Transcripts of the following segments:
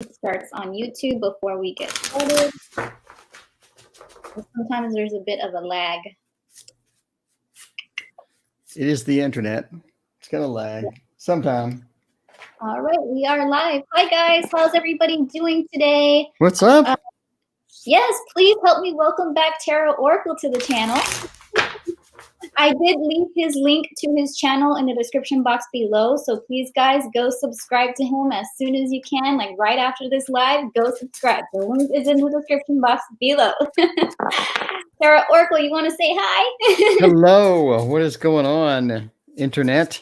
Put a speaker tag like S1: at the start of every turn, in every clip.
S1: Starts on YouTube before we get started. Sometimes there's a bit of a lag.
S2: It is the internet. It's gonna lag sometime.
S1: All right, we are live. Hi guys, how's everybody doing today?
S2: What's up?
S1: Yes, please help me welcome back Tarotoracle to the channel. I did leave his link to his channel in the description box below, so please guys go subscribe to him as soon as you can, like right after this live, go subscribe. The link is in the description box below. Tarotoracle, you want to say hi?
S2: Hello, what is going on, internet?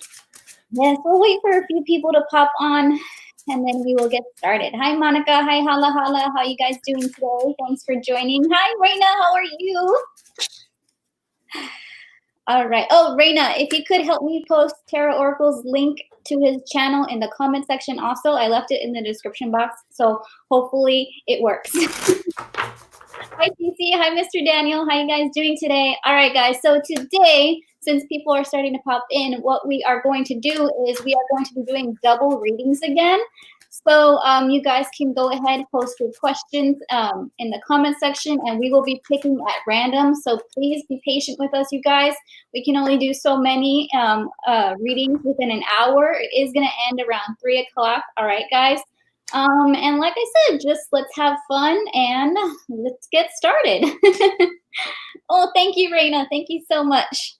S1: Yes, we'll wait for a few people to pop on and then we will get started. Hi, Monica. Hi, Hala Hala. How you guys doing today? Thanks for joining. Hi, Reina. How are you? All right. Oh, Reina, if you could help me post Tarotoracle's link to his channel in the comment section also. I left it in the description box, so hopefully it works. Hi, TC. Hi, Mr. Daniel. How you guys doing today? All right, guys. So today, since people are starting to pop in, what we are going to do is we are going to be doing double readings again. So you guys can go ahead, post your questions in the comment section, and we will be picking at random. So please be patient with us, you guys. We can only do so many readings within an hour. It is going to end around 3 o'clock. All right, guys. And like I said, just let's have fun and let's get started. Oh, thank you, Reina. Thank you so much.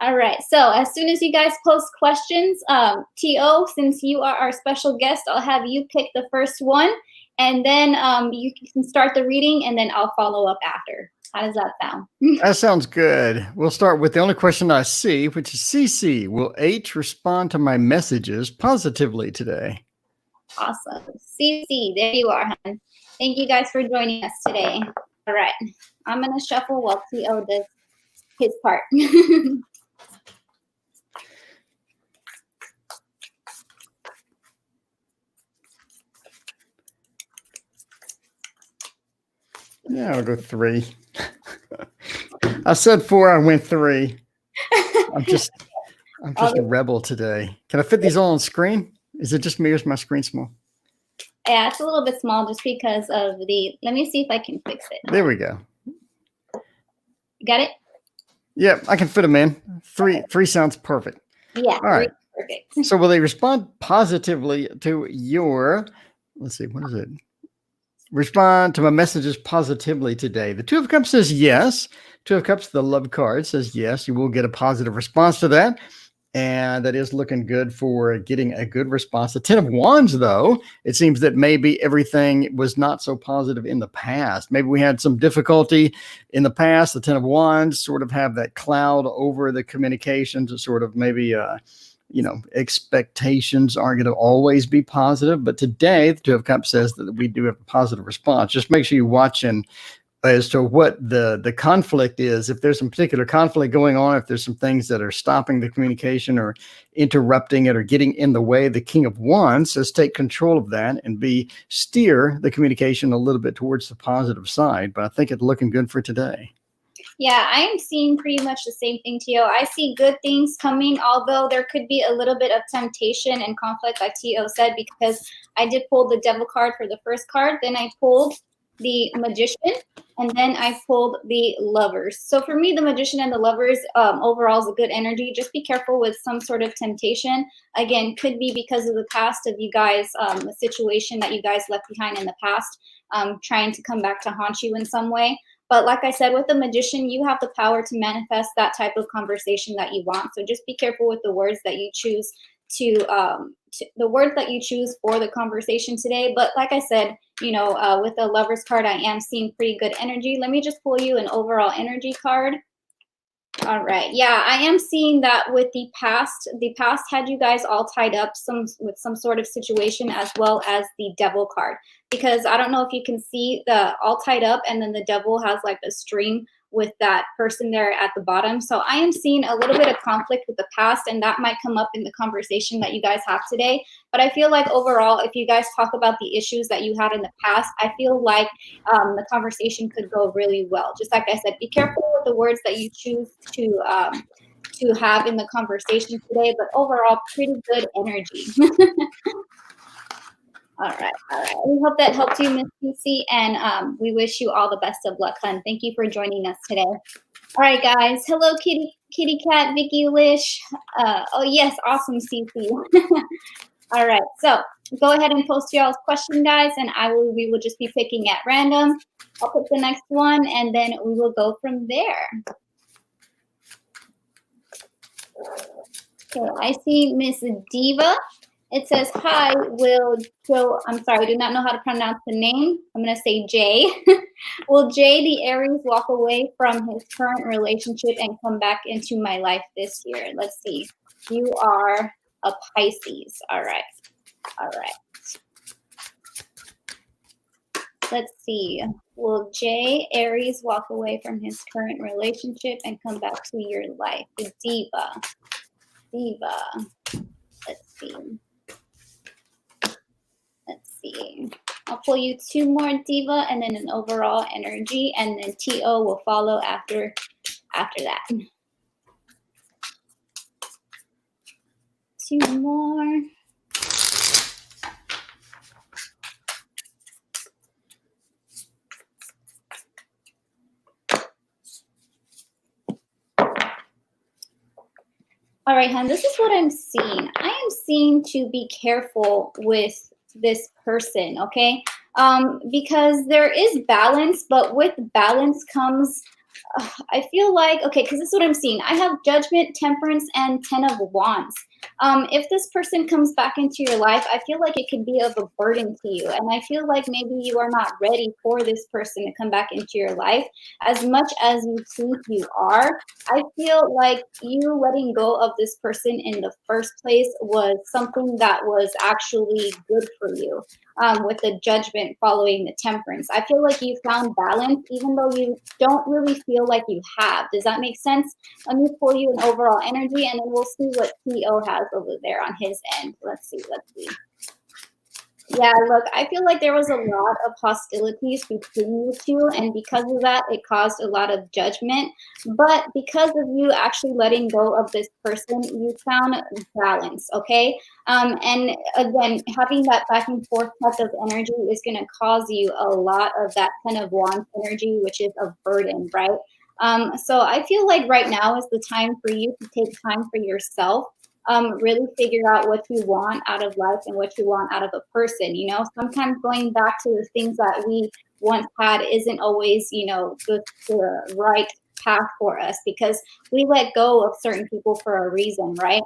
S1: All right, so as soon as you guys post questions, T.O., since you are our special guest, I'll have you pick the first one, and then you can start the reading, and then I'll follow up after. How does that sound?
S2: That sounds good. We'll start with the only question I see, which is CC. Will H respond to my messages positively today?
S1: Awesome. CC, there you are, hon. Thank you guys for joining us today. All right, I'm going to shuffle while T.O. does his part.
S2: Yeah, I'll go 3. I said 4, I went 3. I'm just a rebel today. Can I fit these all on screen? Is it just me or is my screen small?
S1: Yeah, it's a little bit small just because of the, let me see if I can fix it.
S2: There we go.
S1: You got it?
S2: Yep, I can fit them in. 3 sounds perfect.
S1: Yeah.
S2: All right.
S1: Perfect.
S2: So will they respond positively to your, let's see, what is it? Respond to my messages positively today. The 2 of Cups says yes. 2 of Cups, the love card, says yes. You will get a positive response to that. And that is looking good for getting a good response. The 10 of Wands, though, it seems that maybe everything was not so positive in the past. Maybe we had some difficulty in the past. The 10 of Wands sort of have that cloud over the communications, sort of maybe expectations aren't going to always be positive. But today, the 2 of Cups says that we do have a positive response. Just make sure you watch as to what the conflict is. If there's some particular conflict going on, if there's some things that are stopping the communication or interrupting it or getting in the way, the King of Wands says take control of that and steer the communication a little bit towards the positive side. But I think it's looking good for today.
S1: Yeah, I am seeing pretty much the same thing, T.O. I see good things coming, although there could be a little bit of temptation and conflict, like T.O. said, because I did pull the Devil card for the first card, then I pulled the Magician, and then I pulled the Lovers. So for me, the Magician and the Lovers overall is a good energy. Just be careful with some sort of temptation. Again, could be because of the past of you guys, a situation that you guys left behind in the past, trying to come back to haunt you in some way. But like I said, with the Magician, you have the power to manifest that type of conversation that you want. So just be careful with the words that you choose the words that you choose for the conversation today. But like I said, with the Lovers card, I am seeing pretty good energy. Let me just pull you an overall energy card. All right. Yeah, I am seeing that with the past had you guys all tied up with some sort of situation, as well as the Devil card, because I don't know if you can see the all tied up and then the Devil has like a string with that person there at the bottom. So I am seeing a little bit of conflict with the past, and that might come up in the conversation that you guys have today. But I feel like overall, if you guys talk about the issues that you had in the past, I feel like the conversation could go really well. Just like I said, be careful with the words that you choose to have in the conversation today, but overall, pretty good energy. All right, all right. We hope that helped you, Miss Cece, and we wish you all the best of luck, hun. Thank you for joining us today. All right, guys. Hello, Kitty Cat, Vicky Lish. Oh yes, awesome, Cece. All right, so go ahead and post y'all's question, guys, and we will just be picking at random. I'll pick the next one, and then we will go from there. Okay, I see Miss Diva. It says, hi, will Joe, I'm sorry, I do not know how to pronounce the name. I'm going to say Jay. Will Jay the Aries walk away from his current relationship and come back into my life this year? Let's see. You are a Pisces. All right. All right. Let's see. Will Jay Aries walk away from his current relationship and come back to your life? The Diva. Diva. Let's see. Let's see. I'll pull you two more, Diva, and then an overall energy, and then TO will follow after that. Two more. All right, hon, this is what I'm seeing. I am seeing to be careful with this person, okay? Because there is balance, but with balance comes, I feel like, okay, because this is what I'm seeing. I have Judgment, Temperance, and 10 of Wands. If this person comes back into your life, I feel like it could be of a burden to you. And I feel like maybe you are not ready for this person to come back into your life. As much as you think you are, I feel like you letting go of this person in the first place was something that was actually good for you. With the Judgment following the Temperance, I feel like you found balance, even though you don't really feel like you have. Does that make sense? Let me pull you an overall energy, and then we'll see what TO has over there on his end. Let's see. Let's see. Yeah, look, I feel like there was a lot of hostilities between you two, and because of that, it caused a lot of judgment. But because of you actually letting go of this person, you found balance, okay? And again, having that back and forth type of energy is going to cause you a lot of that kind of Wands energy, which is a burden, right? So I feel like right now is the time for you to take time for yourself. Really figure out what you want out of life and what you want out of a person. You know, sometimes going back to the things that we once had isn't always, you know, the right path for us, because we let go of certain people for a reason, right?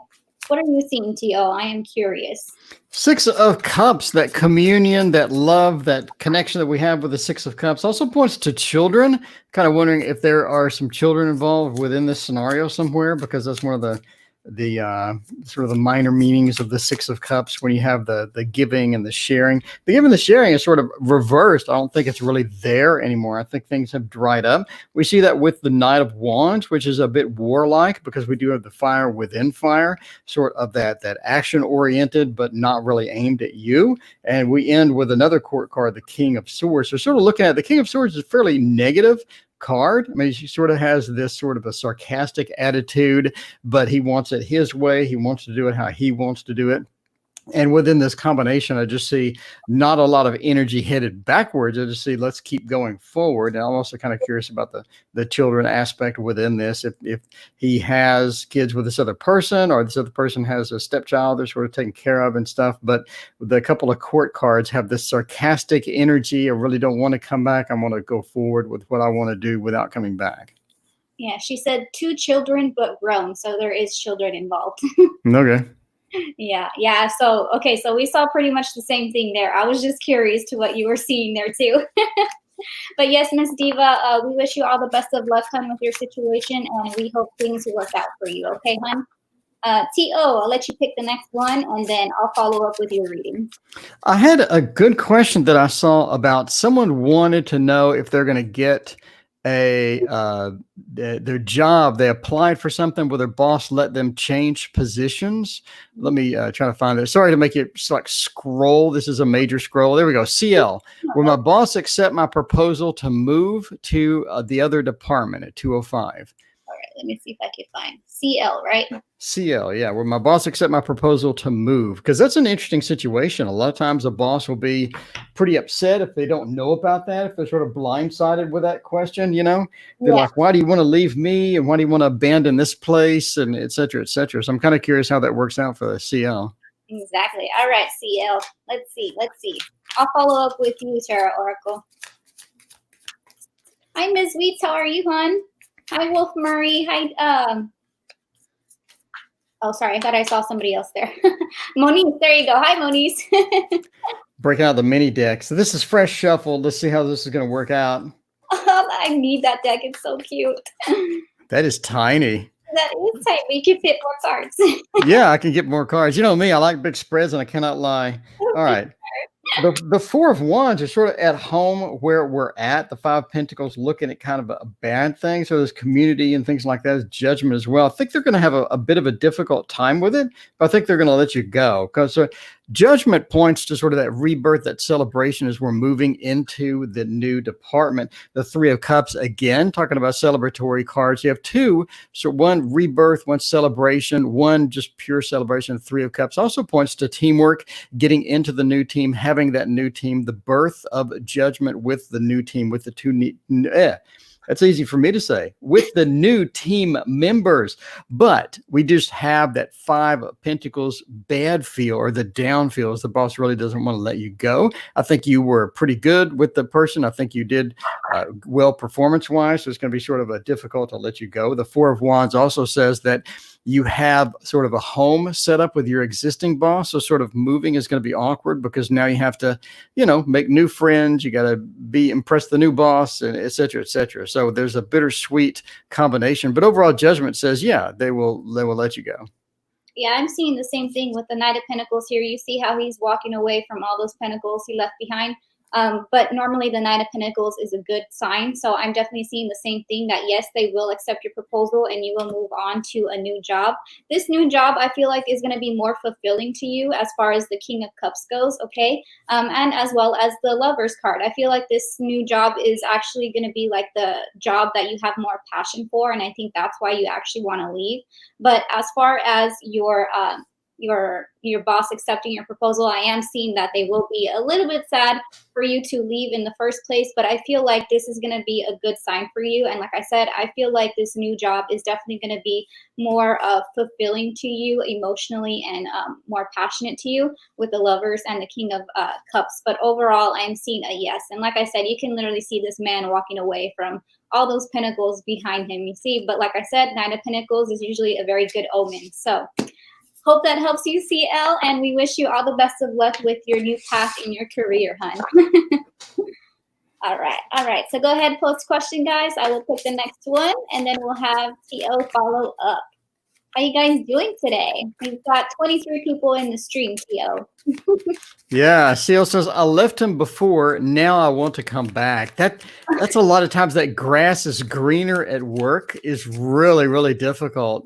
S1: What are you seeing, TO? I am curious.
S2: 6 of Cups, that communion, that love, that connection that we have with the 6 of Cups also points to children. Kind of wondering if there are some children involved within this scenario somewhere, because that's one of the sort of the minor meanings of the 6 of Cups, when you have the giving and the sharing. The giving and the sharing is sort of reversed. I don't think it's really there anymore. I think things have dried up. We see that with the Knight of Wands, which is a bit warlike, because we do have the fire within fire, sort of that action oriented, but not really aimed at you. And we end with another court card, the King of Swords. So sort of looking at the King of Swords is fairly negative card. I mean, she sort of has this sort of a sarcastic attitude, but he wants it his way. He wants to do it how he wants to do it. And within this combination, I just see not a lot of energy headed backwards. I just see let's keep going forward. And I'm also kind of curious about the children aspect within this. If he has kids with this other person, or this other person has a stepchild they're sort of taken care of and stuff. But the couple of court cards have this sarcastic energy. I really don't want to come back. I want to go forward with what I want to do without coming back.
S1: Yeah, she said 2 children, but grown. So there is children involved.
S2: Okay.
S1: Yeah. So, okay, so we saw pretty much the same thing there. I was just curious to what you were seeing there too. But yes, Miss Diva, we wish you all the best of luck, hun, with your situation, and we hope things work out for you. Okay, hun? TO, I'll let you pick the next one, and then I'll follow up with your reading.
S2: I had a good question that I saw about someone wanted to know if they're going to get their job. They applied for something where their boss let them change positions. Let me try to find it. Sorry to make it like scroll. This is a major scroll. There we go. CL. Will my boss accept my proposal to move to the other department at 205?
S1: All right, let me see if I can find CL, right?
S2: CL, yeah, where my boss accept my proposal to move, because that's an interesting situation. A lot of times a boss will be pretty upset if they don't know about that, if they're sort of blindsided with that question, they're
S1: Yeah,
S2: like, why do you want to leave me, and why do you want to abandon this place, and et cetera, et cetera. So I'm kind of curious how that works out for the CL.
S1: exactly. All right, CL. Let's see. I'll follow up with you, Tarotoracle. Hi, Ms. Weeds. How are you, hon? Hi, Wolf Murray. Hi, oh, sorry. I thought I saw somebody else there. Moniz, there you go. Hi, Moniz.
S2: Breaking out the mini deck. So this is fresh shuffled. Let's see how this is going to work out.
S1: I need that deck. It's so cute.
S2: That is tiny.
S1: That is tight, but you can fit more cards.
S2: Yeah, I can get more cards. You know me, I like big spreads and I cannot lie. All right. The Four of Wands are sort of at home where we're at. The Five of Pentacles looking at kind of a bad thing. So there's community and things like that, as judgment as well. I think they're going to have a bit of a difficult time with it, but I think they're going to let you go, because judgment points to sort of that rebirth, that celebration as we're moving into the new department. The Three of Cups, again, talking about celebratory cards. You have two, so one rebirth, one celebration, one just pure celebration. Three of Cups also points to teamwork, getting into the new team, having that new team, the birth of judgment with the new team, with the two that's easy for me to say, with the new team members. But we just have that Five of Pentacles bad feel, or the down feels. The boss really doesn't want to let you go. I think you were pretty good with the person. I think you did well performance-wise, so it's going to be sort of a difficult to let you go. The Four of Wands also says that you have sort of a home set up with your existing boss. So sort of moving is going to be awkward, because now you have to, make new friends. You got to impress the new boss, and et cetera, et cetera. So there's a bittersweet combination, but overall judgment says, yeah, they will let you go.
S1: Yeah, I'm seeing the same thing with the Knight of Pentacles here. You see how he's walking away from all those pentacles he left behind. But normally the Knight of Pentacles is a good sign. So I'm definitely seeing the same thing, that yes, they will accept your proposal and you will move on to a new job. This new job, I feel like, is going to be more fulfilling to you as far as the King of Cups goes, okay? And as well as the Lover's card. I feel like this new job is actually going to be like the job that you have more passion for. And I think that's why you actually want to leave. But as far as your boss accepting your proposal, I am seeing that they will be a little bit sad for you to leave in the first place, but I feel like this is going to be a good sign for you. And like I said, I feel like this new job is definitely going to be more fulfilling to you emotionally, and more passionate to you, with the Lovers and the King of Cups. But overall, I'm seeing a yes. And like I said, you can literally see this man walking away from all those pentacles behind him, you see. But like I said, Nine of Pentacles is usually a very good omen. So hope that helps you, CL, and we wish you all the best of luck with your new path in your career, hon. All right. So go ahead, post question, guys. I will pick the next one, and then we'll have TL follow up. How you guys doing today? We've got 23 people in the stream, TL.
S2: Yeah, CL says, I left him before, now I want to come back. That's a lot of times that grass is greener at work is really, really difficult,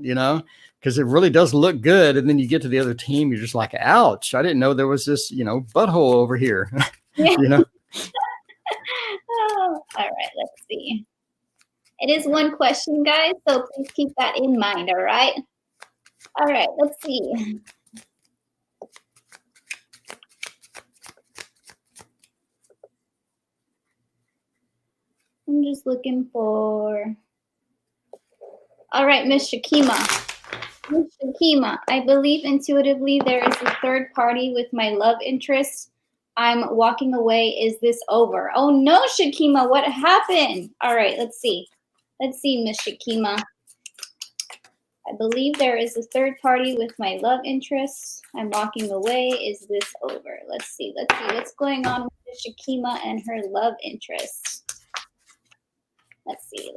S2: because it really does look good. And then you get to the other team, you're just like, ouch, I didn't know there was this, butthole over here.
S1: Yeah. Oh, all right, let's see. It is one question, guys, so please keep that in mind, all right? All right, let's see. I'm just looking for... All right, Miss Shakima. Miss Shakima, I believe intuitively there is a third party with my love interest. I'm walking away. Is this over? Oh no, Shakima, what happened? All right, let's see. Let's see, Miss Shakima. I believe there is a third party with my love interest. I'm walking away. Is this over? Let's see. What's going on with Miss Shakima and her love interest. Let's see.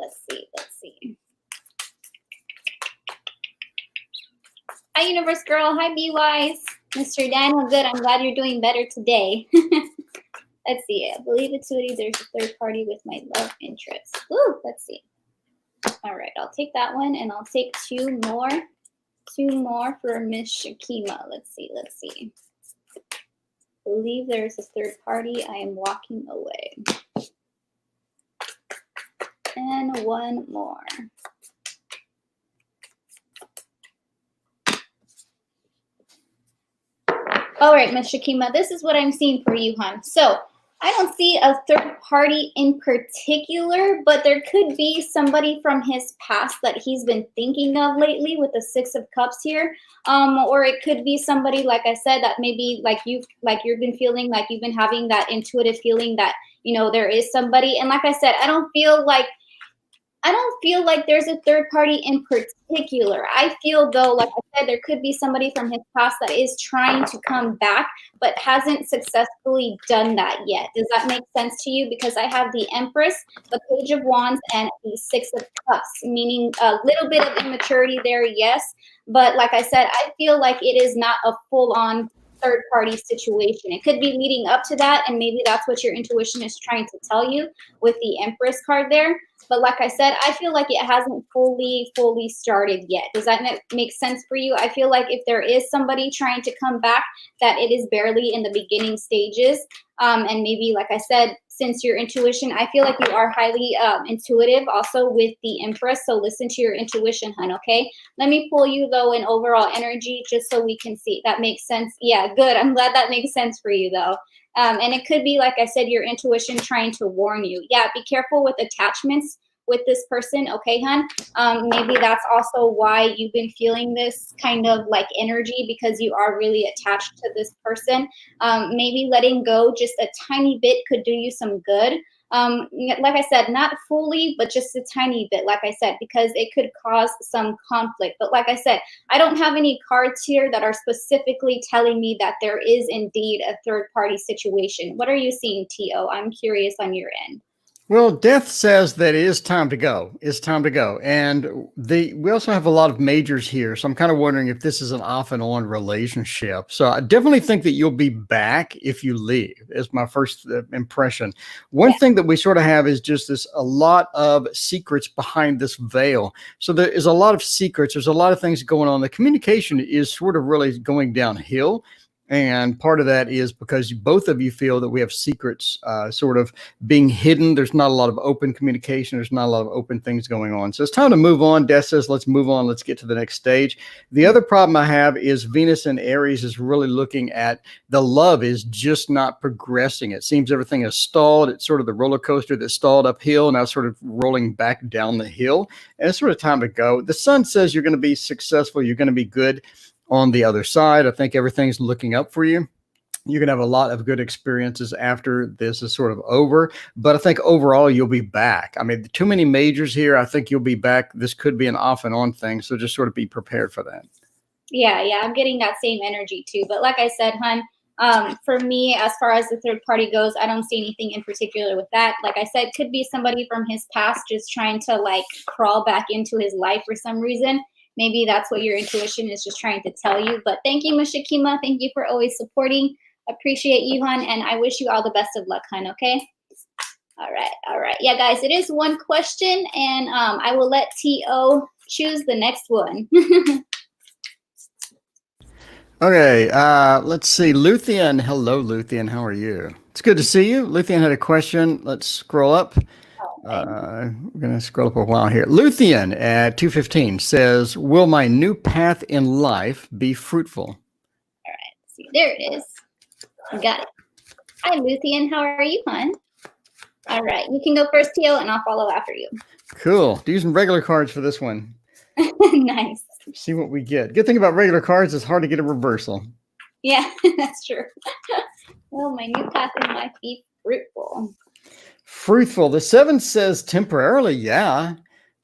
S1: Hi, Universe Girl. Hi, B-Wise. Mr. Daniel, good. I'm glad you're doing better today. Let's see. I believe intuitively there's a third party with my love interest. Ooh, let's see. All right, I'll take that one, and I'll take two more for Miss Shakima. Let's see. Believe there's a third party. I am walking away. And one more. All right, Miss Shakima, this is what I'm seeing for you, hon. So I don't see a third party in particular, but there could be somebody from his past that he's been thinking of lately with the Six of Cups here. Or it could be somebody, like I said, that maybe you've been feeling like you've been having that intuitive feeling that, there is somebody. And like I said, I don't feel like there's a third party in particular. I feel though, like I said, there could be somebody from his past that is trying to come back, but hasn't successfully done that yet. Does that make sense to you? Because I have the Empress, the Page of Wands, and the Six of Cups, meaning a little bit of immaturity there, yes. But like I said, I feel like it is not a full on third party situation. It could be leading up to that, and maybe that's what your intuition is trying to tell you with the Empress card there. But like I said, I feel like it hasn't fully started yet. Does that make sense for you? I feel like if there is somebody trying to come back, that it is barely in the beginning stages. And maybe, like I said, since your intuition, I feel like you are highly intuitive also with the Empress. So listen to your intuition, hun, okay? Let me pull you, though, in overall energy just so we can see. That makes sense? Yeah, good. I'm glad that makes sense for you, though. And it could be, like I said, your intuition trying to warn you. Yeah, be careful with attachments with this person, okay, hun? Maybe that's also why you've been feeling this kind of like energy, because you are really attached to this person. Maybe letting go just a tiny bit could do you some good. Like I said, not fully, but just a tiny bit, like I said, because it could cause some conflict. But like I said, I don't have any cards here that are specifically telling me that there is indeed a third party situation. What are you seeing, T.O.? I'm curious on your end.
S2: Well, Death says that it is time to go. It's time to go. And we also have a lot of majors here. So I'm kind of wondering if this is an off and on relationship. So I definitely think that you'll be back if you leave, is my first impression. One thing that we sort of have is just a lot of secrets behind this veil. So there is a lot of secrets. There's a lot of things going on. The communication is sort of really going downhill. And part of that is because both of you feel that we have secrets sort of being hidden. There's not a lot of open communication. There's not a lot of open things going on. So it's time to move on. Death says, let's move on. Let's get to the next stage. The other problem I have is Venus in Aries is really looking at the love is just not progressing. It seems everything is stalled. It's sort of the roller coaster that stalled uphill, now sort of rolling back down the hill. And it's sort of time to go. The sun says you're going to be successful. You're going to be good on the other side. I think everything's looking up for you. You're going to have a lot of good experiences after this is sort of over. But I think overall, you'll be back. I mean, too many majors here. I think you'll be back. This could be an off and on thing. So just sort of be prepared for that.
S1: Yeah, I'm getting that same energy too. But like I said, hun, for me, as far as the third party goes, I don't see anything in particular with that. Like I said, could be somebody from his past just trying to like crawl back into his life for some reason. Maybe that's what your intuition is just trying to tell you. But thank you, Ms. Shakima. Thank you for always supporting. Appreciate you, hon. And I wish you all the best of luck, hon, okay? All right. Yeah, guys, it is one question. And I will let T.O. choose the next one.
S2: Okay, let's see. Luthien. Hello, Luthien. How are you? It's good to see you. Luthien had a question. Let's scroll up. We're going to scroll up a while here. Luthien at 215 says, will my new path in life be fruitful?
S1: All right. See, there it is. Got it. Hi, Luthien. How are you, hon? All right. You can go first, Teal, and I'll follow after you.
S2: Cool. Using regular cards for this one.
S1: Nice.
S2: See what we get. Good thing about regular cards is hard to get a reversal.
S1: Yeah, that's true. Well, my new path in life be fruitful.
S2: Fruitful. The 7 says temporarily, yeah.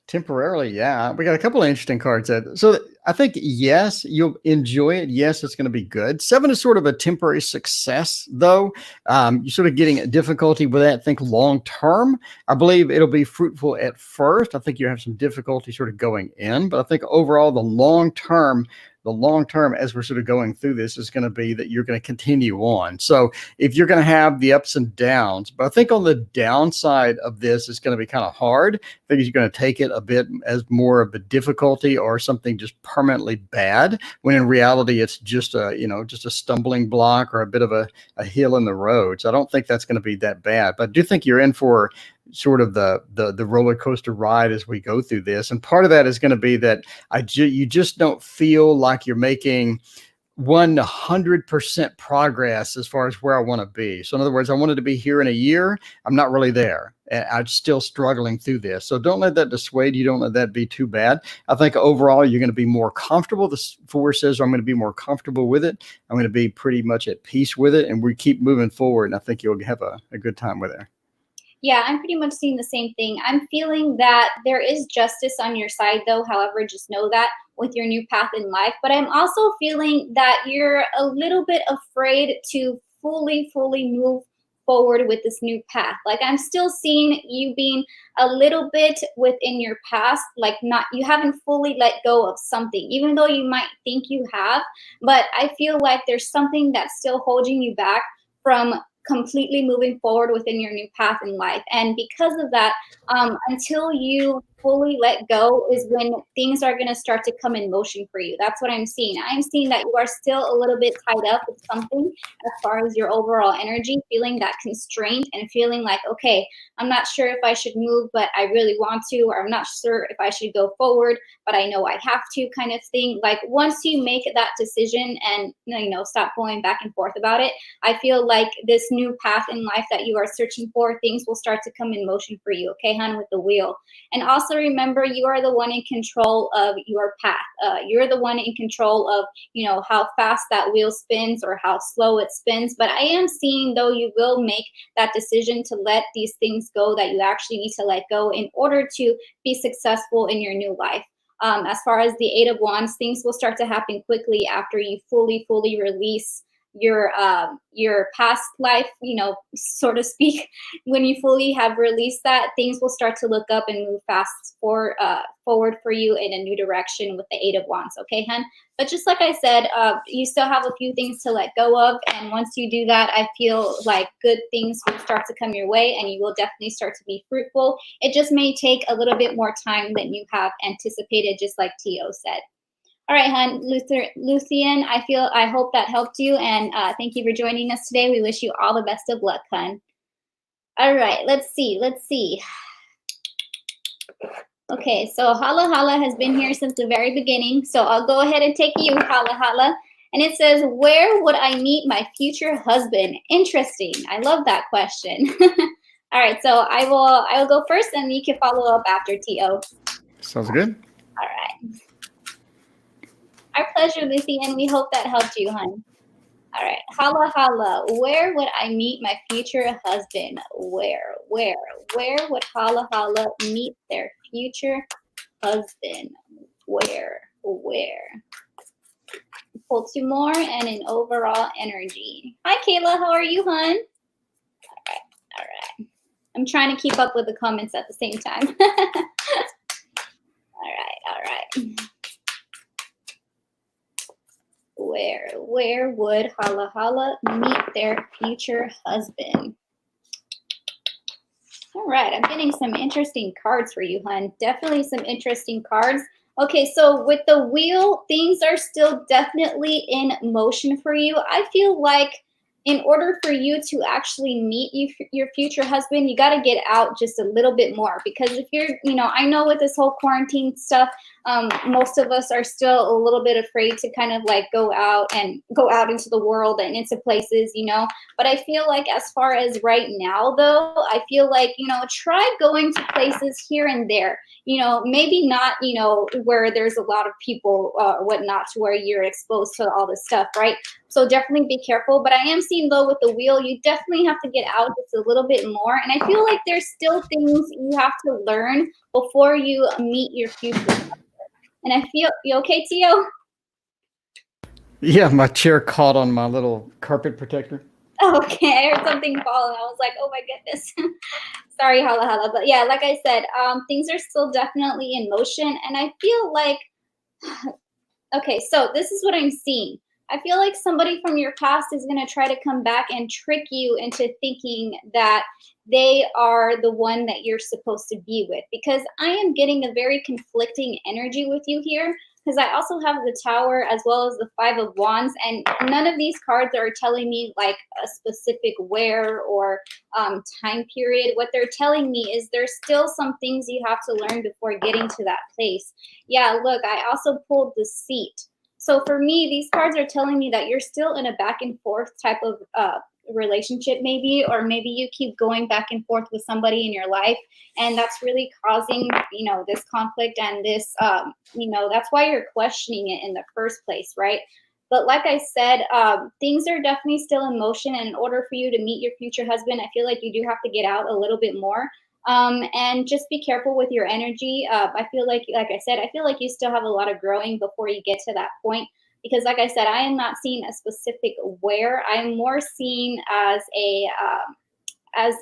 S2: Temporarily, yeah. We got a couple of interesting cards. So I think, yes, you'll enjoy it. Yes, it's going to be good. 7 is sort of a temporary success, though. You're sort of getting a difficulty with that. Think long term. I believe it'll be fruitful at first. I think you have some difficulty sort of going in. But I think overall, the long term, as we're sort of going through this, is going to be that you're going to continue on. So if you're going to have the ups and downs, but I think on the downside of this, it's going to be kind of hard. I think you're going to take it a bit as more of a difficulty or something just permanently bad, when in reality, it's just a stumbling block or a bit of a hill in the road. So I don't think that's going to be that bad, but I do think you're in for sort of the roller coaster ride as we go through this. And part of that is going to be that you just don't feel like you're making 100% progress as far as where I want to be. So in other words, I wanted to be here in a year. I'm not really there. I'm still struggling through this. So don't let that dissuade you. Don't let that be too bad. I think overall you're going to be more comfortable. The 4 says I'm going to be more comfortable with it. I'm going to be pretty much at peace with it. And we keep moving forward. And I think you'll have a good time with it.
S1: Yeah, I'm pretty much seeing the same thing. I'm feeling that there is justice on your side, though. However, just know that with your new path in life. But I'm also feeling that you're a little bit afraid to fully move forward with this new path. Like, I'm still seeing you being a little bit within your past, like not, you haven't fully let go of something, even though you might think you have. But I feel like there's something that's still holding you back from completely moving forward within your new path in life. And because of that, until you fully let go is when things are going to start to come in motion for you. That's what I'm seeing. I'm seeing that you are still a little bit tied up with something as far as your overall energy, feeling that constraint and feeling like, okay, I'm not sure if I should move, but I really want to, or I'm not sure if I should go forward, but I know I have to, kind of thing. Like, once you make that decision and, stop going back and forth about it, I feel like this new path in life that you are searching for, things will start to come in motion for you, okay, hon, with the wheel. And also remember, you are the one in control of your path. You're the one in control of, how fast that wheel spins or how slow it spins. But I am seeing, though, you will make that decision to let these things go that you actually need to let go in order to be successful in your new life. As far as the 8 of Wands, things will start to happen quickly after you fully release your past life, so to speak. When you fully have released that, things will start to look up and move forward for you in a new direction with the 8 of Wands, okay, hun? But just like I said, you still have a few things to let go of, and once you do that, I feel like good things will start to come your way, and you will definitely start to be fruitful. It just may take a little bit more time than you have anticipated, just like Tio said. All right, hon, Lucian, I hope that helped you, and thank you for joining us today. We wish you all the best of luck, hon. All right, let's see. Okay, so Hala Hala has been here since the very beginning, so I'll go ahead and take you, Hala Hala. And it says, where would I meet my future husband? Interesting. I love that question. All right, so I will go first, and you can follow up after, T.O.
S2: Sounds good.
S1: All right. Our pleasure, Lucy, and we hope that helped you, hon. All right, Hala Hala, where would I meet my future husband? Where would Hala Hala meet their future husband? Where? Pull 2 more and an overall energy. Hi, Kayla, how are you, hon? All right. I'm trying to keep up with the comments at the same time. All right. Where would Hala Hala meet their future husband? All right, I'm getting some interesting cards for you, hon. Definitely some interesting cards. Okay, so with the wheel, things are still definitely in motion for you. I feel like in order for you to actually meet your future husband, you got to get out just a little bit more, because if you're, I know with this whole quarantine stuff, most of us are still a little bit afraid to kind of like go out into the world and into places, but I feel like as far as right now, though, I feel like, try going to places here and there, maybe not, where there's a lot of people or whatnot, to where you're exposed to all this stuff, right? So definitely be careful. But I am seeing, though, with the wheel, you definitely have to get out just a little bit more. And I feel like there's still things you have to learn before you meet your future. And I feel, you okay, Tio?
S2: Yeah, my chair caught on my little carpet protector.
S1: Okay, I heard something fall, and I was like, oh my goodness. Sorry, Hala Hala. But yeah, like I said, things are still definitely in motion. And I feel like, okay, so this is what I'm seeing. I feel like somebody from your past is going to try to come back and trick you into thinking that they are the one that you're supposed to be with, because I am getting a very conflicting energy with you here, because I also have the Tower as well as the 5 of Wands, and none of these cards are telling me like a specific where or time period. What they're telling me is there's still some things you have to learn before getting to that place. Yeah, look, I also pulled the Seat. So for me, these cards are telling me that you're still in a back and forth type of relationship, maybe, or maybe you keep going back and forth with somebody in your life, and that's really causing, this conflict and this, that's why you're questioning it in the first place, right? But like I said, things are definitely still in motion, and in order for you to meet your future husband, I feel like you do have to get out a little bit more. And just be careful with your energy. I feel like I said, I feel like you still have a lot of growing before you get to that point. Because, like I said, I am not seeing a specific where. I'm more seeing as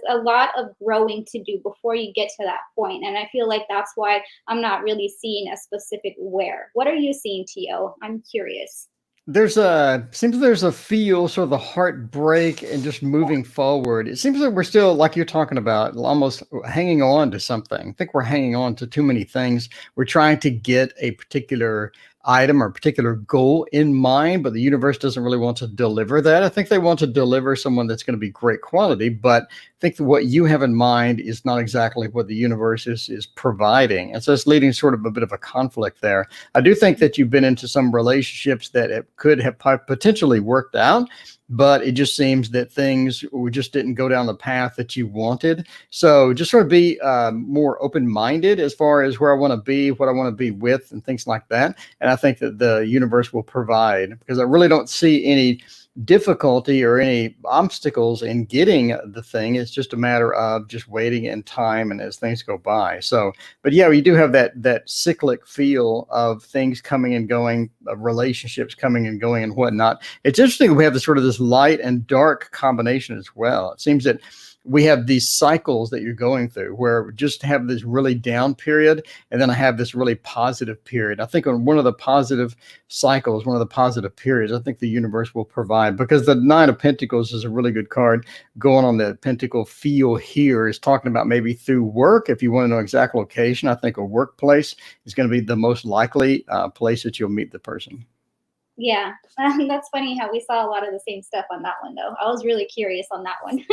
S1: a lot of growing to do before you get to that point. And I feel like that's why I'm not really seeing a specific where. What are you seeing, Tio? I'm curious.
S2: Seems there's a feel, sort of the heartbreak and just moving forward. It seems like we're still, like you're talking about, almost hanging on to something. I think we're hanging on to too many things. We're trying to get a particular item or particular goal in mind, but the universe doesn't really want to deliver that. I think they want to deliver someone that's going to be great quality, but I think that what you have in mind is not exactly what the universe is providing. And so it's leading sort of a bit of a conflict there. I do think that you've been into some relationships that could have potentially worked out, but it just seems that things just didn't go down the path that you wanted. So just sort of be more open-minded as far as where I want to be, what I want to be with, and things like that. And I think that the universe will provide, because I really don't see any difficulty or any obstacles in getting the thing. It's just a matter of just waiting in time and as things go by. So, but yeah, you do have that cyclic feel of things coming and going, of relationships coming and going and whatnot. It's interesting. We have this sort of this light and dark combination as well. It seems that we have these cycles that you're going through where we just have this really down period, and then I have this really positive period. I think on one of the positive cycles, one of the positive periods, I think the universe will provide, because the Nine of Pentacles is a really good card. Going on the Pentacle feel here is talking about maybe through work. If you want to know exact location, I think a workplace is going to be the most likely place that you'll meet the person.
S1: Yeah, that's funny how we saw a lot of the same stuff on that one, though. I was really curious on that one.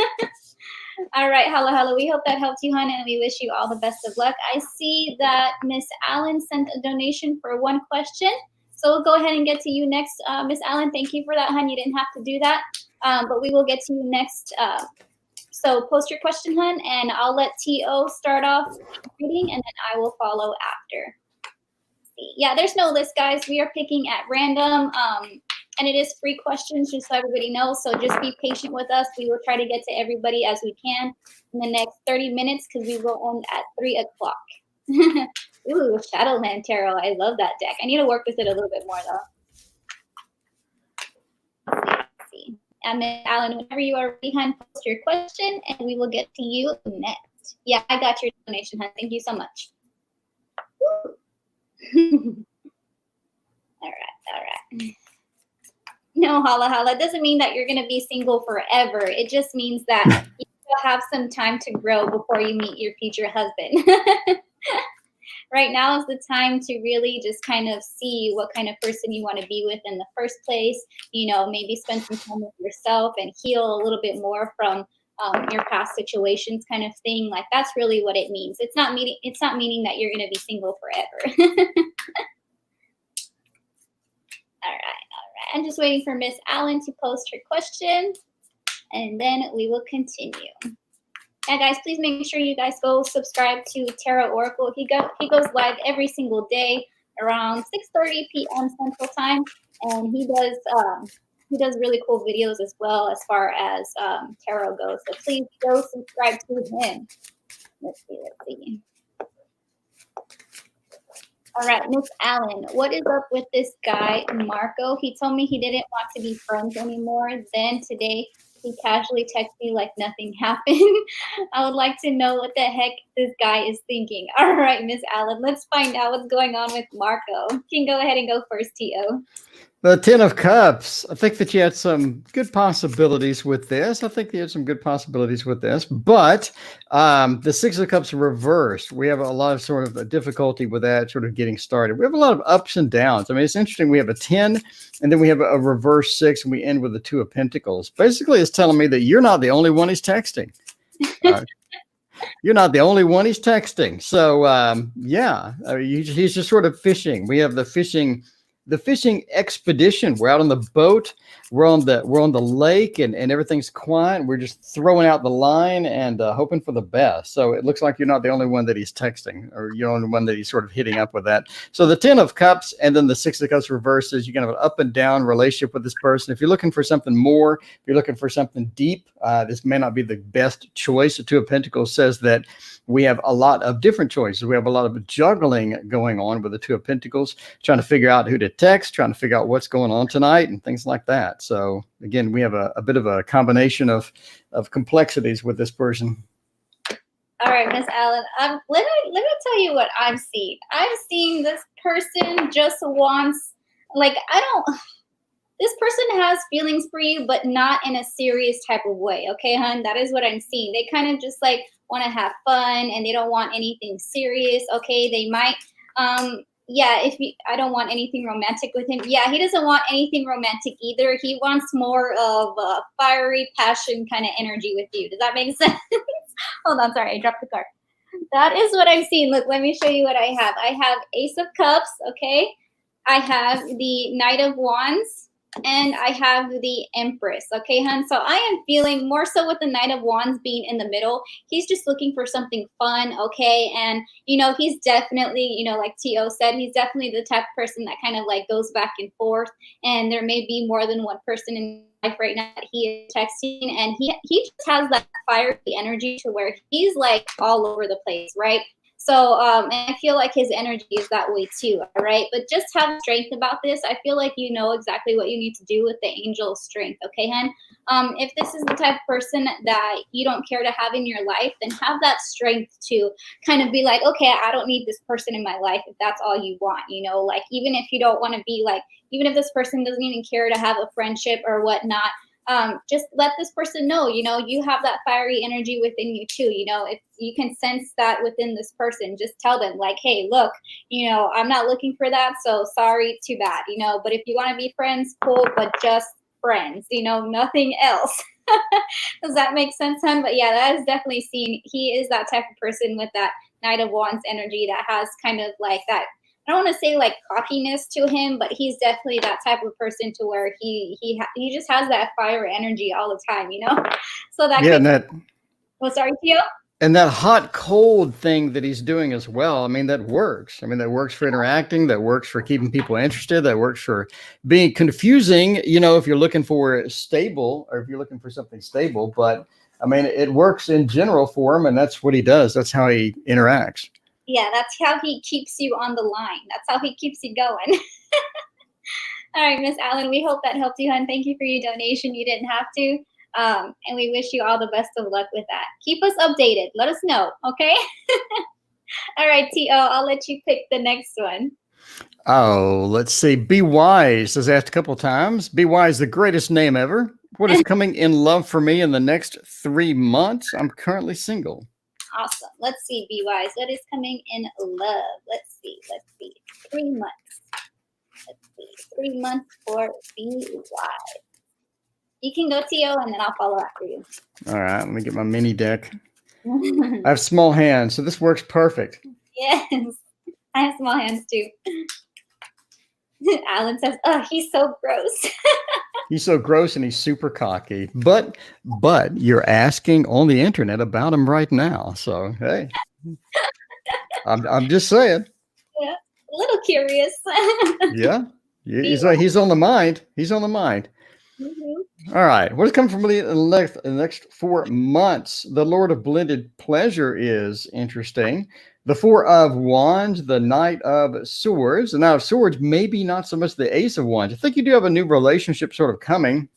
S1: All right, hello. We hope that helped you, hon, and we wish you all the best of luck. I see that Miss Allen sent a donation for one question. So we'll go ahead and get to you next, Miss Allen. Thank you for that, hon. You didn't have to do that, but we will get to you next. So post your question, hon, and I'll let T.O. start off reading, and then I will follow after. Yeah, there's no list, guys. We are picking at random, and it is free questions, just so everybody knows. So just be patient with us. We will try to get to everybody as we can in the next 30 minutes, because we will end at 3 o'clock. Ooh, Shadowland Tarot. I love that deck. I need to work with it a little bit more, though. Let's see. And Alan, whenever you are ready, hon, post your question, and we will get to you next. Yeah, I got your donation, hon. Thank you so much. All right. No, holla. It doesn't mean that you're going to be single forever. It just means that you will have some time to grow before you meet your future husband. Right now is the time to really just kind of see what kind of person you want to be with in the first place. Maybe spend some time with yourself and heal a little bit more from your past situations, kind of thing. Like, that's really what it means. It's not meaning that you're going to be single forever. All right. I'm just waiting for Miss Allen to post her question, and then we will continue. Yeah, guys, please make sure you guys go subscribe to Tarotoracle. He goes live every single day around 6:30 p.m. Central Time, and he does really cool videos as well as far as tarot goes. So please go subscribe to him. Let's see. All right, Miss Allen, what is up with this guy, Marco? He told me he didn't want to be friends anymore. Then today, he casually texted me like nothing happened. I would like to know what the heck this guy is thinking. All right, Miss Allen, let's find out what's going on with Marco. You can go ahead and go first, T.O.
S2: The Ten of Cups. I think that you had some good possibilities with this. But the Six of Cups reversed. We have a lot of sort of a difficulty with that sort of getting started. We have a lot of ups and downs. I mean, it's interesting. We have a 10, and then we have a reverse 6, and we end with the 2 of Pentacles. Basically, it's telling me that you're not the only one he's texting. You're not the only one he's texting. So, he's just sort of fishing. We have the fishing the fishing expedition. We're out on the boat. We're on the lake, and everything's quiet. We're just throwing out the line and hoping for the best. So it looks like you're not the only one that he's texting, or you're the only one that he's sort of hitting up with that. So the 10 of Cups and then the 6 of Cups reverses. You can have an up and down relationship with this person. If you're looking for something more, if you're looking for something deep, this may not be the best choice. The 2 of Pentacles says that we have a lot of different choices. We have a lot of juggling going on with the 2 of Pentacles, trying to figure out who to text, trying to figure out what's going on tonight and things like that. So again, we have a bit of a combination of complexities with this person.
S1: All right, Miss Allen, let me tell you what I've seen. I've seen this person just wants, like, this person has feelings for you, but not in a serious type of way. Okay, hun, that is what I'm seeing. They kind of just like want to have fun and they don't want anything serious. Okay, they might, yeah, I don't want anything romantic with him. Yeah, he doesn't want anything romantic either. He wants more of a fiery passion kind of energy with you. Does that make sense? Hold on, sorry, I dropped the card. That is what I'm seeing. Look, let me show you what I have. I have Ace of Cups, okay? I have the Knight of Wands, and I have the Empress, okay, hun? So I am feeling more so with the Knight of Wands being in the middle. He's just looking for something fun, okay? And, you know, he's definitely, you know, like T.O. said, he's definitely the type of person that kind of like goes back and forth. And there may be more than one person in life right now that he is texting. And he just has that fiery energy to where he's like all over the place, right? So, and I feel like his energy is that way too, all right? But just have strength about this. I feel like you know exactly what you need to do with the angel strength, okay, hun? If this is the type of person that you don't care to have in your life, then have that strength to kind of be like, okay, I don't need this person in my life if that's all you want, you know? Like, even if you don't want to be like, even if this person doesn't even care to have a friendship or whatnot, just let this person know, you know, you have that fiery energy within you too. You know, if you can sense that within this person, just tell them like, hey, look, you know, I'm not looking for that. So sorry, too bad, you know, but if you want to be friends, cool, but just friends, you know, nothing else. Does that make sense, hun? But yeah, that is definitely seen. He is that type of person with that Knight of Wands energy that has kind of like that, I don't want to say like cockiness to him, but he's definitely that type of person to where he just has that fire energy all the time, you know? So that
S2: Yeah,
S1: sorry, Theo?
S2: And that hot cold thing that he's doing as well. I mean, that works. I mean, that works for interacting, that works for keeping people interested, that works for being confusing, you know, if you're looking for stable or if you're looking for something stable. But I mean, it works in general for him, and that's what he does. That's how he interacts.
S1: Yeah, that's how he keeps you on the line. That's how he keeps you going. All right, Miss Allen, we hope that helped you, hon. Thank you for your donation. You didn't have to. And we wish you all the best of luck with that. Keep us updated. Let us know, okay? All right, T.O., I'll let you pick the next one.
S2: Oh, let's see. Be Wise is asked a couple times. Be Wise, the greatest name ever. What is coming in love for me in the next 3 months? I'm currently single.
S1: Awesome. Let's see, Be Wise. What is coming in love? Let's see. 3 months. Let's see. 3 months for Be Wise. You can go, T.O., and then I'll follow after you.
S2: All right. Let me get my mini deck. I have small hands, so this works perfect.
S1: Yes. I have small hands, too. Alan says, oh, he's so gross.
S2: He's so gross and he's super cocky. But you're asking on the internet about him right now. So, hey, I'm just saying.
S1: Yeah, a little curious.
S2: Yeah. He's on the mind. He's on the mind. Mm-hmm. All right. What's coming from the next 4 months? The Lord of Blended Pleasure is interesting. The 4 of Wands, the Knight of Swords. The Knight of Swords, maybe not so much the Ace of Wands. I think you do have a new relationship sort of coming.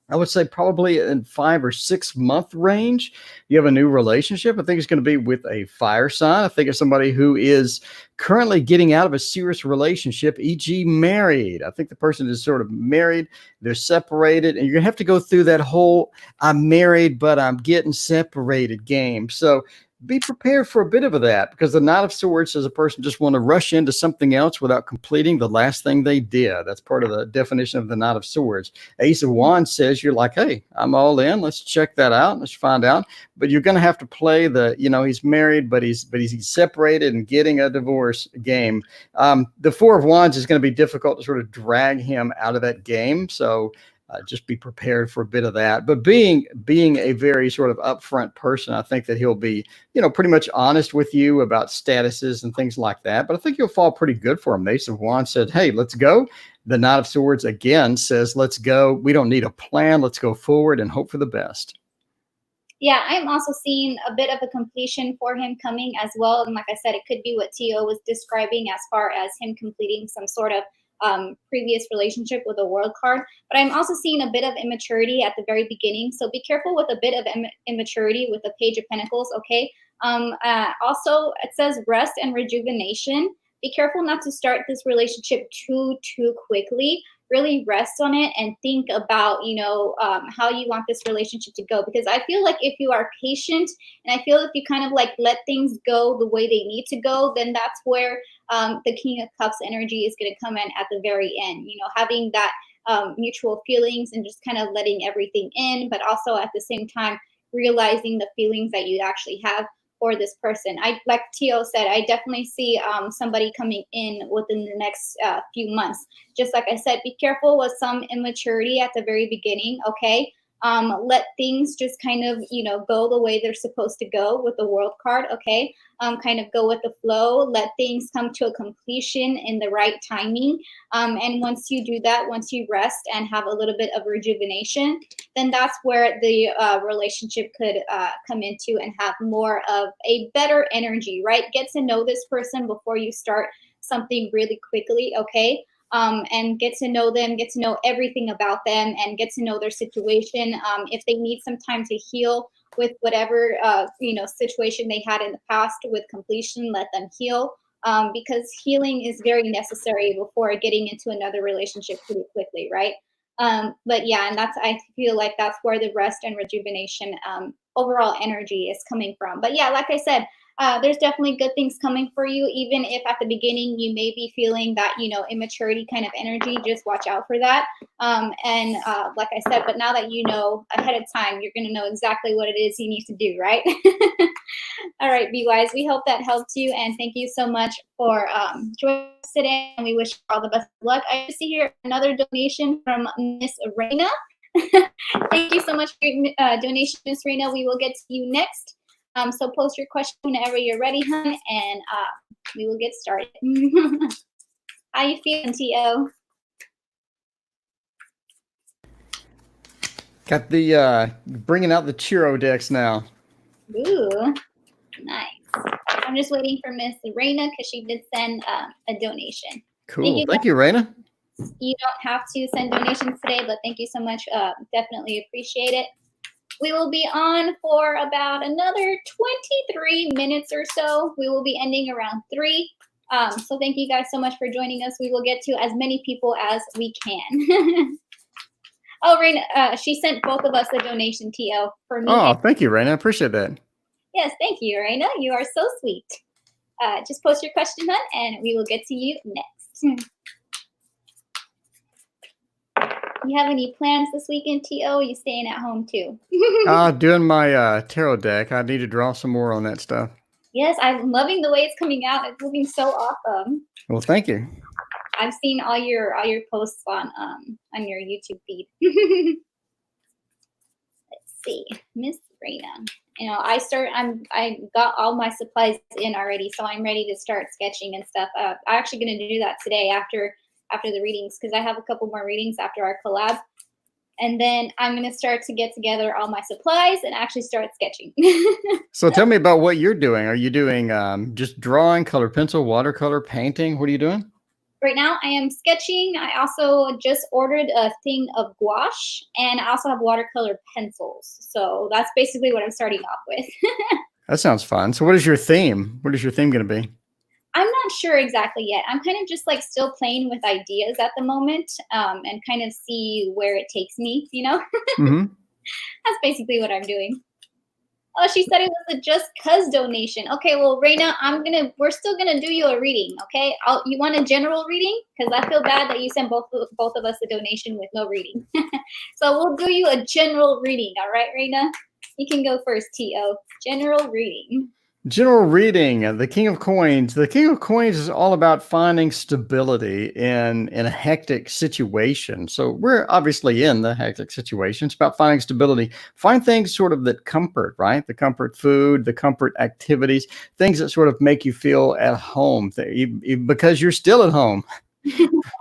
S2: I would say probably in 5 or 6 month range, you have a new relationship. I think it's going to be with a fire sign. I think it's somebody who is currently getting out of a serious relationship, e.g. married. I think the person is sort of married, they're separated, and you're going to have to go through that whole I'm married, but I'm getting separated game. So be prepared for a bit of that, because the Knight of Swords says a person just want to rush into something else without completing the last thing they did. That's part of the definition of the Knight of Swords. Ace of Wands says you're like, hey, I'm all in. Let's check that out. Let's find out. But you're going to have to play the, he's married, but he's separated and getting a divorce game. The Four of Wands is going to be difficult to sort of drag him out of that game. So just be prepared for a bit of that. But being a very sort of upfront person, I think that he'll be, pretty much honest with you about statuses and things like that. But I think you'll fall pretty good for him. The Ace of Wands said, hey, let's go. The Knight of Swords again says, let's go. We don't need a plan. Let's go forward and hope for the best.
S1: Yeah, I'm also seeing a bit of a completion for him coming as well. And like I said, it could be what Tio was describing as far as him completing some sort of previous relationship with a world card. But I'm also seeing a bit of immaturity at the very beginning. So be careful with a bit of immaturity with the Page of Pentacles, okay? Also, it says rest and rejuvenation. Be careful not to start this relationship too quickly. Really rest on it and think about, how you want this relationship to go. Because I feel like if you are patient, and I feel if you kind of like let things go the way they need to go, then that's where the King of Cups energy is going to come in at the very end. Having that mutual feelings and just kind of letting everything in, but also at the same time realizing the feelings that you actually have for this person. Like Tio said, I definitely see somebody coming in within the next few months. Just like I said, be careful with some immaturity at the very beginning, okay? Let things just kind of, go the way they're supposed to go with the World card, okay? Kind of go with the flow. Let things come to a completion in the right timing. And once you do that, once you rest and have a little bit of rejuvenation, then that's where the relationship could come into and have more of a better energy, right? Get to know this person before you start something really quickly, okay? And get to know them, get to know everything about them, and get to know their situation. If they need some time to heal with whatever situation they had in the past with completion, let them heal, because healing is very necessary before getting into another relationship pretty quickly, right? But yeah, and I feel like that's where the rest and rejuvenation overall energy is coming from. But yeah, like I said, there's definitely good things coming for you, even if at the beginning you may be feeling that, immaturity kind of energy. Just watch out for that. And like I said, but now that you know ahead of time, you're going to know exactly what it is you need to do, right? All right, Be Wise, we hope that helped you. And thank you so much for joining us today. And we wish you all the best of luck. I see here another donation from Miss Reina. Thank you so much for your donation, Miss Reina. We will get to you next. So post your question whenever you're ready, hon, and we will get started. How you feeling, T.O.?
S2: Got the bringing out the Chiro decks now.
S1: Ooh, nice. I'm just waiting for Miss Reina because she did send a donation.
S2: Cool. Thank you, Reina.
S1: You don't have to send donations today, but thank you so much. Definitely appreciate it. We will be on for about another 23 minutes or so. We will be ending around 3. So thank you guys so much for joining us. We will get to as many people as we can. Oh, Raina, she sent both of us a donation, T.O. for me.
S2: Oh, thank you, Raina. I appreciate that.
S1: Yes, thank you, Raina. You are so sweet. Just post your question, hon, and we will get to you next. You have any plans this weekend, T.O.? You staying at home too?
S2: Doing my tarot deck. I need to draw some more on that stuff.
S1: Yes, I'm loving the way it's coming out. It's looking so awesome.
S2: Well, thank you.
S1: I've seen all your posts on your YouTube feed. Let's see, Miss Reina. I got all my supplies in already, so I'm ready to start sketching and stuff. I'm actually going to do that today after the readings, because I have a couple more readings after our collab. And then I'm going to start to get together all my supplies and actually start sketching.
S2: So tell me about what you're doing. Are you doing just drawing, color pencil, watercolor, painting? What are you doing?
S1: Right now I am sketching. I also just ordered a thing of gouache, and I also have watercolor pencils. So that's basically what I'm starting off with.
S2: That sounds fun. So what is your theme? What is your theme going to be?
S1: I'm not sure exactly yet. I'm kind of just like still playing with ideas at the moment, and kind of see where it takes me,
S2: Mm-hmm.
S1: That's basically what I'm doing. Oh, she said it was a just cuz donation. Okay, well, Reina, we're still gonna do you a reading. Okay, you want a general reading? Because I feel bad that you sent both of us a donation with no reading. So we'll do you a general reading. All right, Reina, you can go first. To general reading.
S2: General reading, the King of Coins. The King of Coins is all about finding stability in a hectic situation. So we're obviously in the hectic situation. It's about finding stability. Find things sort of that comfort, right? The comfort food, the comfort activities, things that sort of make you feel at home because you're still at home.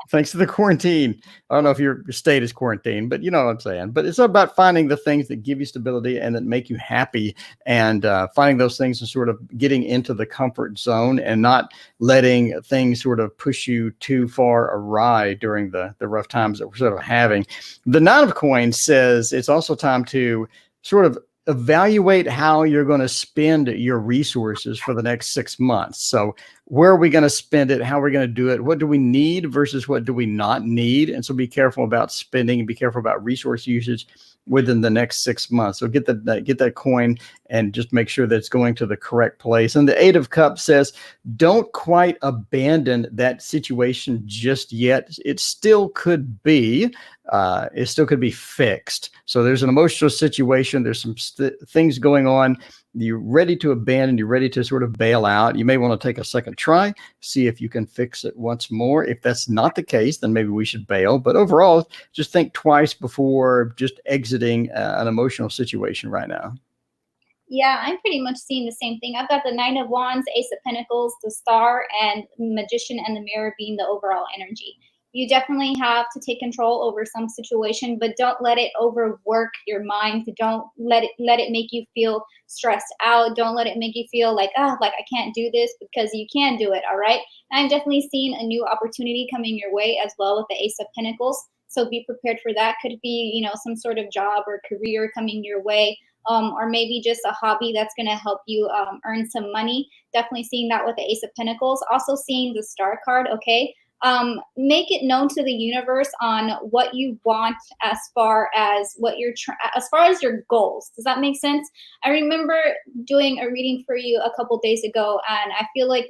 S2: Thanks to the quarantine. I don't know if your state is quarantined, but you know what I'm saying. But it's about finding the things that give you stability and that make you happy, and finding those things and sort of getting into the comfort zone and not letting things sort of push you too far awry during the rough times that we're sort of having. The Nine of Coins says it's also time to sort of evaluate how you're going to spend your resources for the next 6 months. So where are we going to spend it? How are we going to do it? What do we need versus what do we not need? And so be careful about spending and be careful about resource usage within the next 6 months. So get that coin and just make sure that it's going to the correct place. And the Eight of Cups says, don't quite abandon that situation just yet. It still could be fixed. So there's an emotional situation. There's some things going on. You're ready to abandon. You're ready to sort of bail out. You may want to take a second try, see if you can fix it once more. If that's not the case, then maybe we should bail. But overall, just think twice before just exiting an emotional situation right now.
S1: Yeah, I'm pretty much seeing the same thing. I've got the Nine of Wands, Ace of Pentacles, the Star, and Magician and the Mirror being the overall energy. You definitely have to take control over some situation, but don't let it overwork your mind. Don't let it make you feel stressed out. Don't let it make you feel like, like I can't do this, because you can do it, all right? And I'm definitely seeing a new opportunity coming your way as well with the Ace of Pentacles. So be prepared for that. Could be, some sort of job or career coming your way. Or maybe just a hobby that's going to help you earn some money. Definitely seeing that with the Ace of Pentacles. Also seeing the Star card, okay? Make it known to the universe on what you want as far as as far as your goals. Does that make sense? I remember doing a reading for you a couple days ago, and I feel like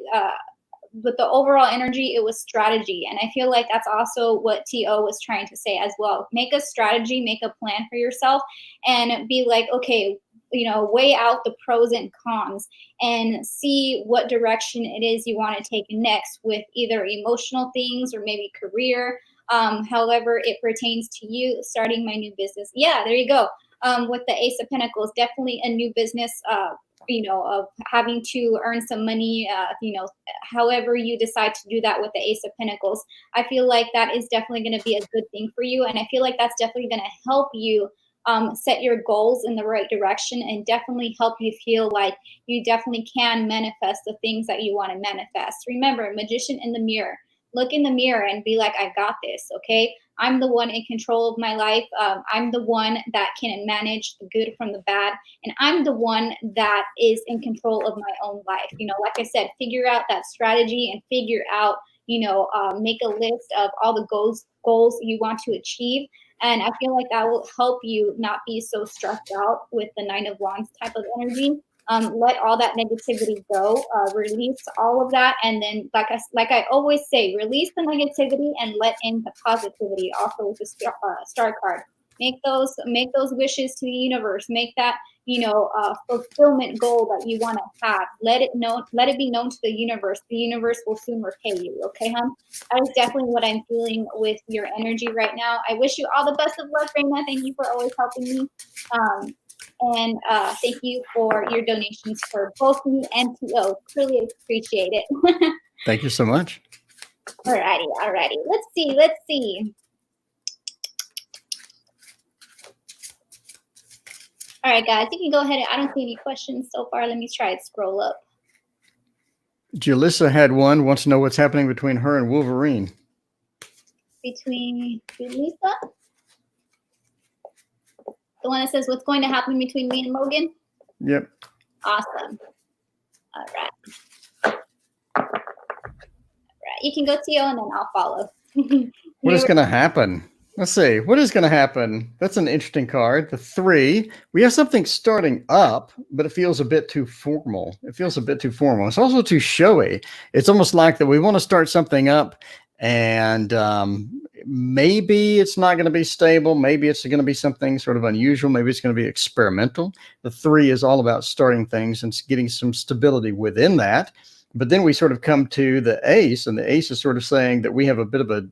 S1: with the overall energy, it was strategy. And I feel like that's also what TO was trying to say as well. Make a strategy, make a plan for yourself, and be like, okay, weigh out the pros and cons and see what direction it is you want to take next with either emotional things or maybe career, however it pertains to you starting my new business. Yeah, there you go. With the Ace of Pentacles, definitely a new business, of having to earn some money, however you decide to do that with the Ace of Pentacles. I feel like that is definitely going to be a good thing for you. And I feel like that's definitely going to help you set your goals in the right direction and definitely help you feel like you definitely can manifest the things that you want to manifest. Remember, Magician in the mirror. Look in the mirror and be like, I got this, okay? I'm the one in control of my life. I'm the one that can manage the good from the bad. And I'm the one that is in control of my own life. Like I said, figure out that strategy and figure out, make a list of all the goals you want to achieve. And I feel like that will help you not be so stressed out with the Nine of Wands type of energy. Let all that negativity go, release all of that. And then, like I always say, release the negativity and let in the positivity. Also with the star card, make those wishes to the universe. Make that, fulfillment goal that you want to have. Let it be known to the universe. The universe will soon repay you. Okay, hon? That is definitely what I'm feeling with your energy right now. I wish you all the best of luck, Reina. Thank you for always helping me. And thank you for your donations for both me and TO. Really appreciate it.
S2: Thank you so much.
S1: Alrighty. Let's see. All right, guys, you can go ahead. I don't see any questions so far. Let me try to scroll up.
S2: Julissa had one, wants to know what's happening between her and Wolverine.
S1: Between Julissa? The one that says what's going to happen between me and Logan?
S2: Yep.
S1: Awesome. All right. You can go, Tio, and then I'll follow.
S2: What is going to happen? Let's see. What is going to happen? That's an interesting card. The 3. We have something starting up, but it feels a bit too formal. It feels a bit too formal. It's also too showy. It's almost like that we want to start something up, and maybe it's not going to be stable. Maybe it's going to be something sort of unusual. Maybe it's going to be experimental. The 3 is all about starting things and getting some stability within that. But then we sort of come to the Ace, and the Ace is sort of saying that we have a bit of a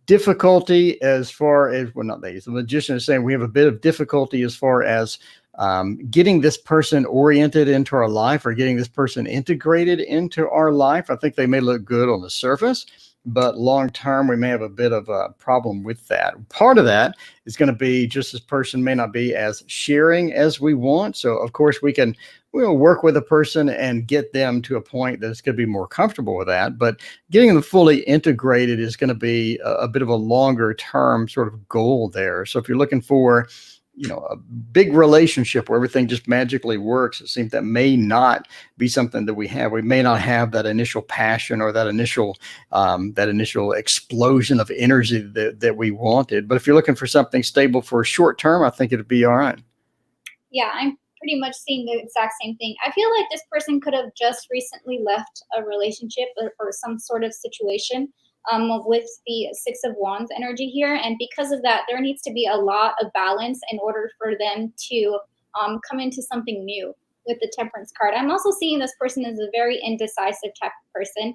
S2: difficulty as far as, well, not the Magician is saying we have a bit of difficulty as far as getting this person oriented into our life or getting this person integrated into our life. I think they may look good on the surface, but long term, we may have a bit of a problem with that. Part of that is going to be just this person may not be as sharing as we want. So, of course, we'll work with a person and get them to a point that's going to be more comfortable with that. But getting them fully integrated is going to be a bit of a longer term sort of goal there. So if you're looking for, a big relationship where everything just magically works, it seems that may not be something that we have. We may not have that initial passion or that initial explosion of energy that we wanted. But if you're looking for something stable for a short term, I think it'd be all right.
S1: Yeah, I'm pretty much seeing the exact same thing. I feel like this person could have just recently left a relationship or some sort of situation with the Six of Wands energy here. And because of that, there needs to be a lot of balance in order for them to come into something new with the Temperance card. I'm also seeing this person as a very indecisive type of person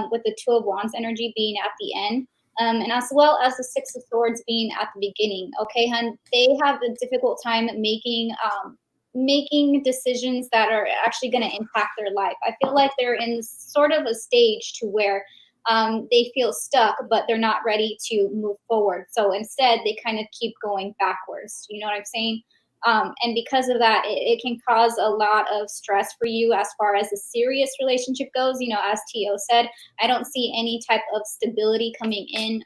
S1: with the Two of Wands energy being at the end. And as well as the Six of Swords being at the beginning. Okay, hun, they have a difficult time making decisions that are actually going to impact their life. I feel like they're in sort of a stage to where they feel stuck, but they're not ready to move forward. So instead, they kind of keep going backwards. You know what I'm saying? And because of that, it can cause a lot of stress for you as far as a serious relationship goes. As T.O. said, I don't see any type of stability coming in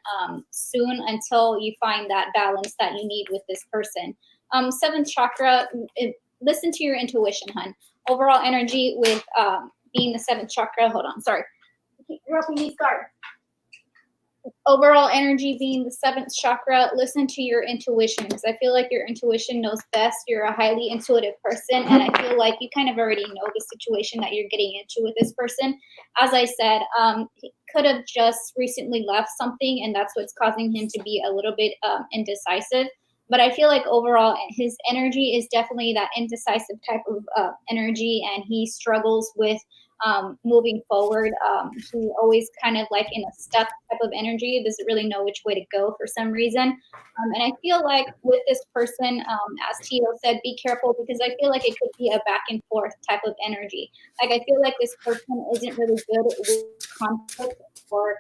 S1: soon until you find that balance that you need with this person. Seventh chakra, listen to your intuition, hun. Overall energy with being the seventh chakra. Hold on, sorry. You're up in these cards. Overall energy being the seventh chakra, listen to your intuition, because I feel like your intuition knows best. You're a highly intuitive person, and I feel like you kind of already know the situation that you're getting into with this person. As I said, he could have just recently left something, and that's what's causing him to be a little bit indecisive. But I feel like overall his energy is definitely that indecisive type of energy, and he struggles with moving forward. He always kind of like in a stuck type of energy, doesn't really know which way to go for some reason. And I feel like with this person, as Tio said, be careful, because I feel like it could be a back and forth type of energy. Like I feel like this person isn't really good with conflict or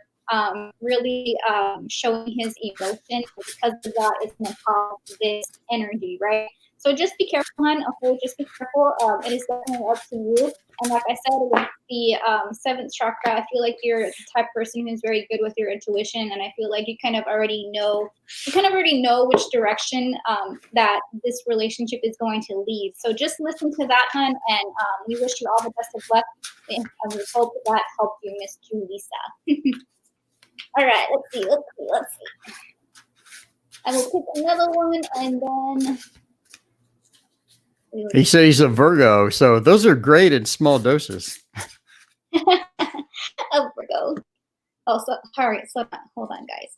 S1: really showing his emotion. Because of that, it's going to cause this energy, right? So just be careful, hon. Okay, just be careful. It is definitely up to you. And like I said, with the seventh chakra, I feel like you're the type of person who's very good with your intuition, and I feel like you kind of already know which direction that this relationship is going to lead. So just listen to that, hon, and we wish you all the best of luck, and we hope that helped you, Miss Julissa. All right, let's see. I will pick another one, and then.
S2: He said he's a Virgo, so those are great in small doses.
S1: A Virgo. Oh, so sorry. So hold on, guys.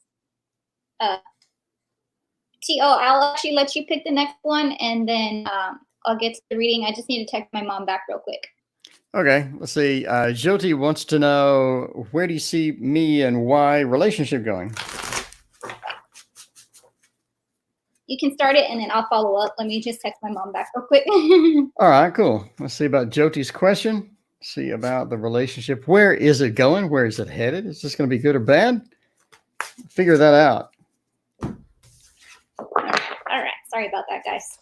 S1: T.O., I'll actually let you pick the next one, and then I'll get to the reading. I just need to text my mom back real quick.
S2: Okay, let's see. Jyoti wants to know, where do you see me and why relationship going?
S1: You can start it, and then I'll follow up. Let me just text my mom back real quick.
S2: All right, cool. Let's see about Jyoti's question. See about the relationship. Where is it going? Where is it headed? Is this going to be good or bad? Figure that out.
S1: All right. Sorry about that, guys.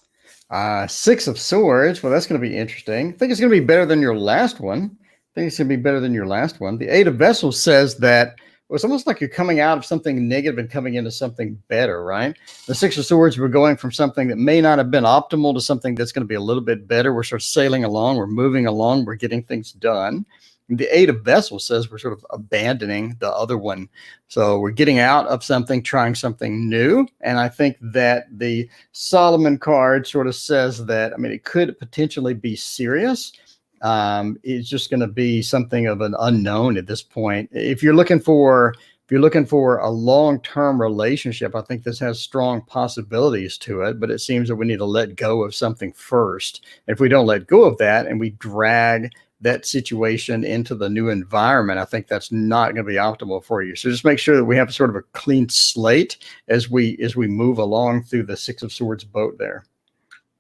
S2: Six of Swords. Well, that's going to be interesting. I think it's going to be better than your last one. The Eight of Vessels says that it's almost like you're coming out of something negative and coming into something better, right? The Six of Swords, we're going from something that may not have been optimal to something that's going to be a little bit better. We're sort of sailing along. We're moving along. We're getting things done. The Eight of Vessels says we're sort of abandoning the other one. So we're getting out of something, trying something new. And I think that the Solomon card sort of says that, I mean, it could potentially be serious. It's just going to be something of an unknown at this point. If you're looking for a long-term relationship, I think this has strong possibilities to it, but it seems that we need to let go of something first. If we don't let go of that and we drag that situation into the new environment, I think that's not going to be optimal for you. So just make sure that we have sort of a clean slate as we move along through the Six of Swords boat there.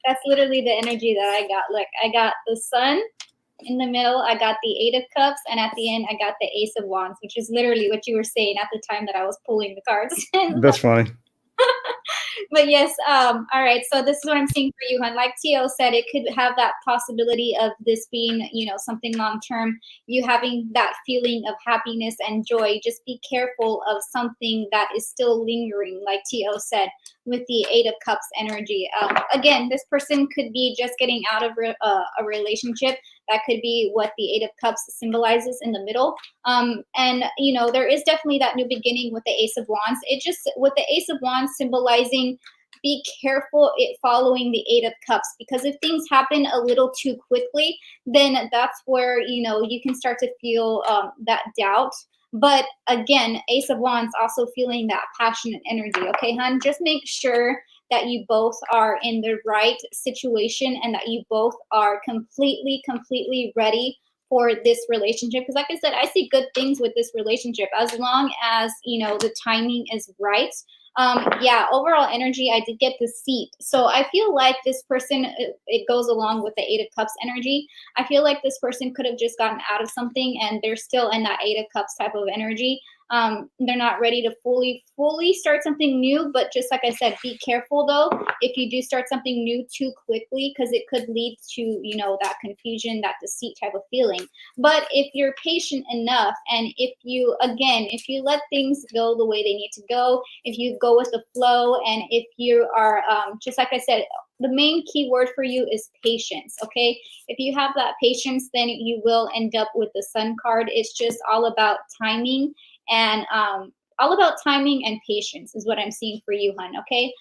S1: That's literally the energy that I got. Look, I got the Sun in the middle, I got the Eight of Cups, and at the end, I got the Ace of Wands, which is literally what you were saying at the time that I was pulling the cards.
S2: That's funny.
S1: But yes, all right. So this is what I'm seeing for you, hon. Like Tio said, it could have that possibility of this being, something long term. You having that feeling of happiness and joy. Just be careful of something that is still lingering, like Tio said, with the Eight of Cups energy. Again, this person could be just getting out of a relationship. That could be what the Eight of Cups symbolizes in the middle. And, there is definitely that new beginning with the Ace of Wands. It just, with the Ace of Wands symbolizing, be careful following the Eight of Cups, because if things happen a little too quickly, then that's where, you can start to feel that doubt. But again, Ace of Wands also feeling that passionate energy. Okay, hon, just make sure that you both are in the right situation and that you both are completely ready for this relationship. Because like I said, I see good things with this relationship as long as, the timing is right. Overall energy, I did get the Seat. So I feel like this person, it goes along with the Eight of Cups energy. I feel like this person could have just gotten out of something and they're still in that Eight of Cups type of energy. They're not ready to fully start something new, but just like I said, be careful though if you do start something new too quickly, because it could lead to that confusion, that deceit type of feeling. But if you're patient enough, and if you let things go the way they need to go, if you go with the flow, and if you are just like I said, the main key word for you is patience. Okay, if you have that patience, then you will end up with the Sun card. It's just all about timing. And all about timing and patience is what I'm seeing for you, hon. Okay.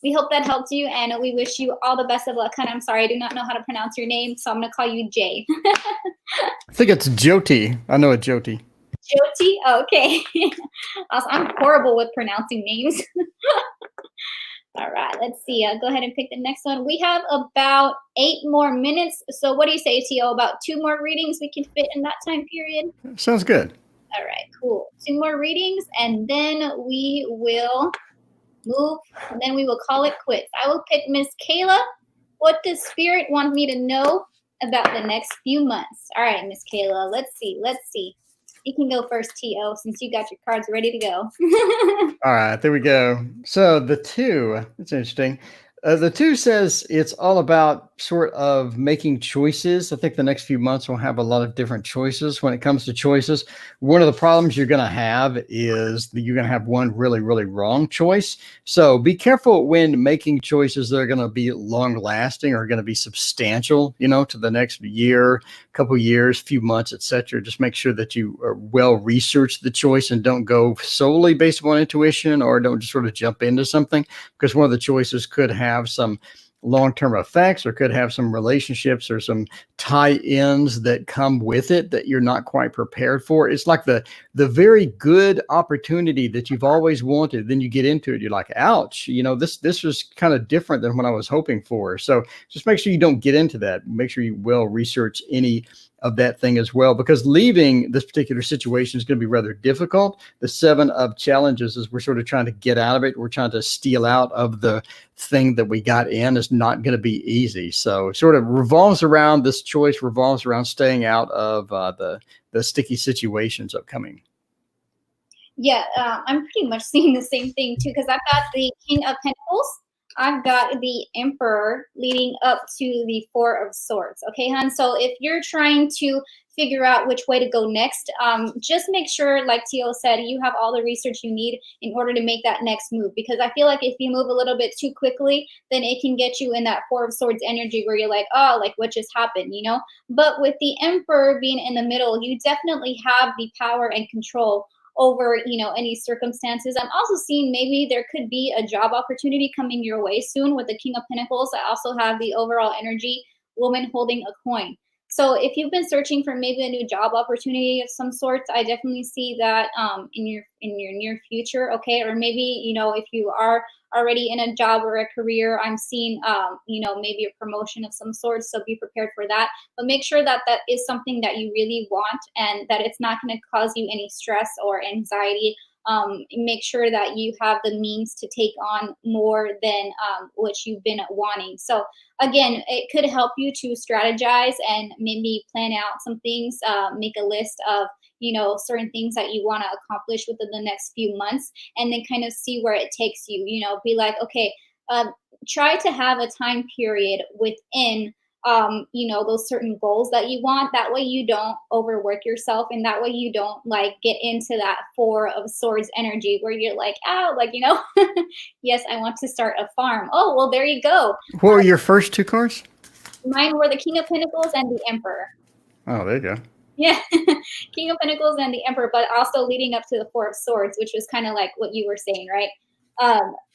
S1: We hope that helped you, and we wish you all the best of luck, hon. I'm sorry, I do not know how to pronounce your name, so I'm gonna call you Jay.
S2: I think it's Jyoti. I know it, Jyoti.
S1: Jyoti? Oh, okay. I'm horrible with pronouncing names. All right, let's see. I'll go ahead and pick the next one. We have about 8 more minutes. So what do you say, Tio? About 2 more readings we can fit in that time period?
S2: Sounds good.
S1: All right, cool. 2 more readings, and then we will move, and then we will call it quits. I will pick Miss Kayla. What does Spirit want me to know about the next few months? All right, Miss Kayla, let's see. You can go first, T.O., since you got your cards ready to go.
S2: All right, there we go. So the 2, it's interesting. The 2 says it's all about sort of making choices. I think the next few months will have a lot of different choices. When it comes to choices, one of the problems you're going to have is that you're going to have one really, really wrong choice. So be careful when making choices that are going to be long lasting or going to be substantial, to the next year, couple years, few months, etc. Just make sure that you are well research the choice and don't go solely based upon intuition, or don't just sort of jump into something, because one of the choices could have some long-term effects, or could have some relationships or some tie-ins that come with it that you're not quite prepared for. It's like the very good opportunity that you've always wanted. Then you get into it, you're like, ouch, this was kind of different than what I was hoping for. So just make sure you don't get into that. Make sure you well research any of that thing as well, because leaving this particular situation is going to be rather difficult. The 7 of challenges is we're sort of trying to get out of it. We're trying to steal out of the thing that we got in. Is not going to be easy. So it sort of revolves around this choice, revolves around staying out of the sticky situations upcoming.
S1: Yeah, I'm pretty much seeing the same thing too, because I've got the King of Pentacles. I've got the Emperor leading up to the Four of Swords. Okay, hon. So if you're trying to figure out which way to go next, just make sure, like Tio said, you have all the research you need in order to make that next move. Because I feel like if you move a little bit too quickly, then it can get you in that Four of Swords energy where you're like, oh, like what just happened, you know? But with the Emperor being in the middle, you definitely have the power and control over, any circumstances. I'm also seeing maybe there could be a job opportunity coming your way soon with the King of Pentacles. I also have the overall energy, woman holding a coin. So if you've been searching for maybe a new job opportunity of some sorts, I definitely see that in your near future. Okay, or maybe if you are already in a job or a career, I'm seeing maybe a promotion of some sort. So be prepared for that, but make sure that that is something that you really want and that it's not going to cause you any stress or anxiety. Make sure that you have the means to take on more than what you've been wanting. So again, it could help you to strategize and maybe plan out some things, make a list of certain things that you want to accomplish within the next few months, and then kind of see where it takes you. Be like, okay, try to have a time period within those certain goals that you want. That way you don't overwork yourself, and that way you don't like get into that Four of Swords energy where you're like, oh, like, yes, I want to start a farm. Oh, well, there you go.
S2: What were your first two cards?
S1: Mine were the King of Pentacles and the Emperor.
S2: Oh, there you go.
S1: Yeah, King of Pentacles and the Emperor, but also leading up to the Four of Swords, which was kind of like what you were saying, right?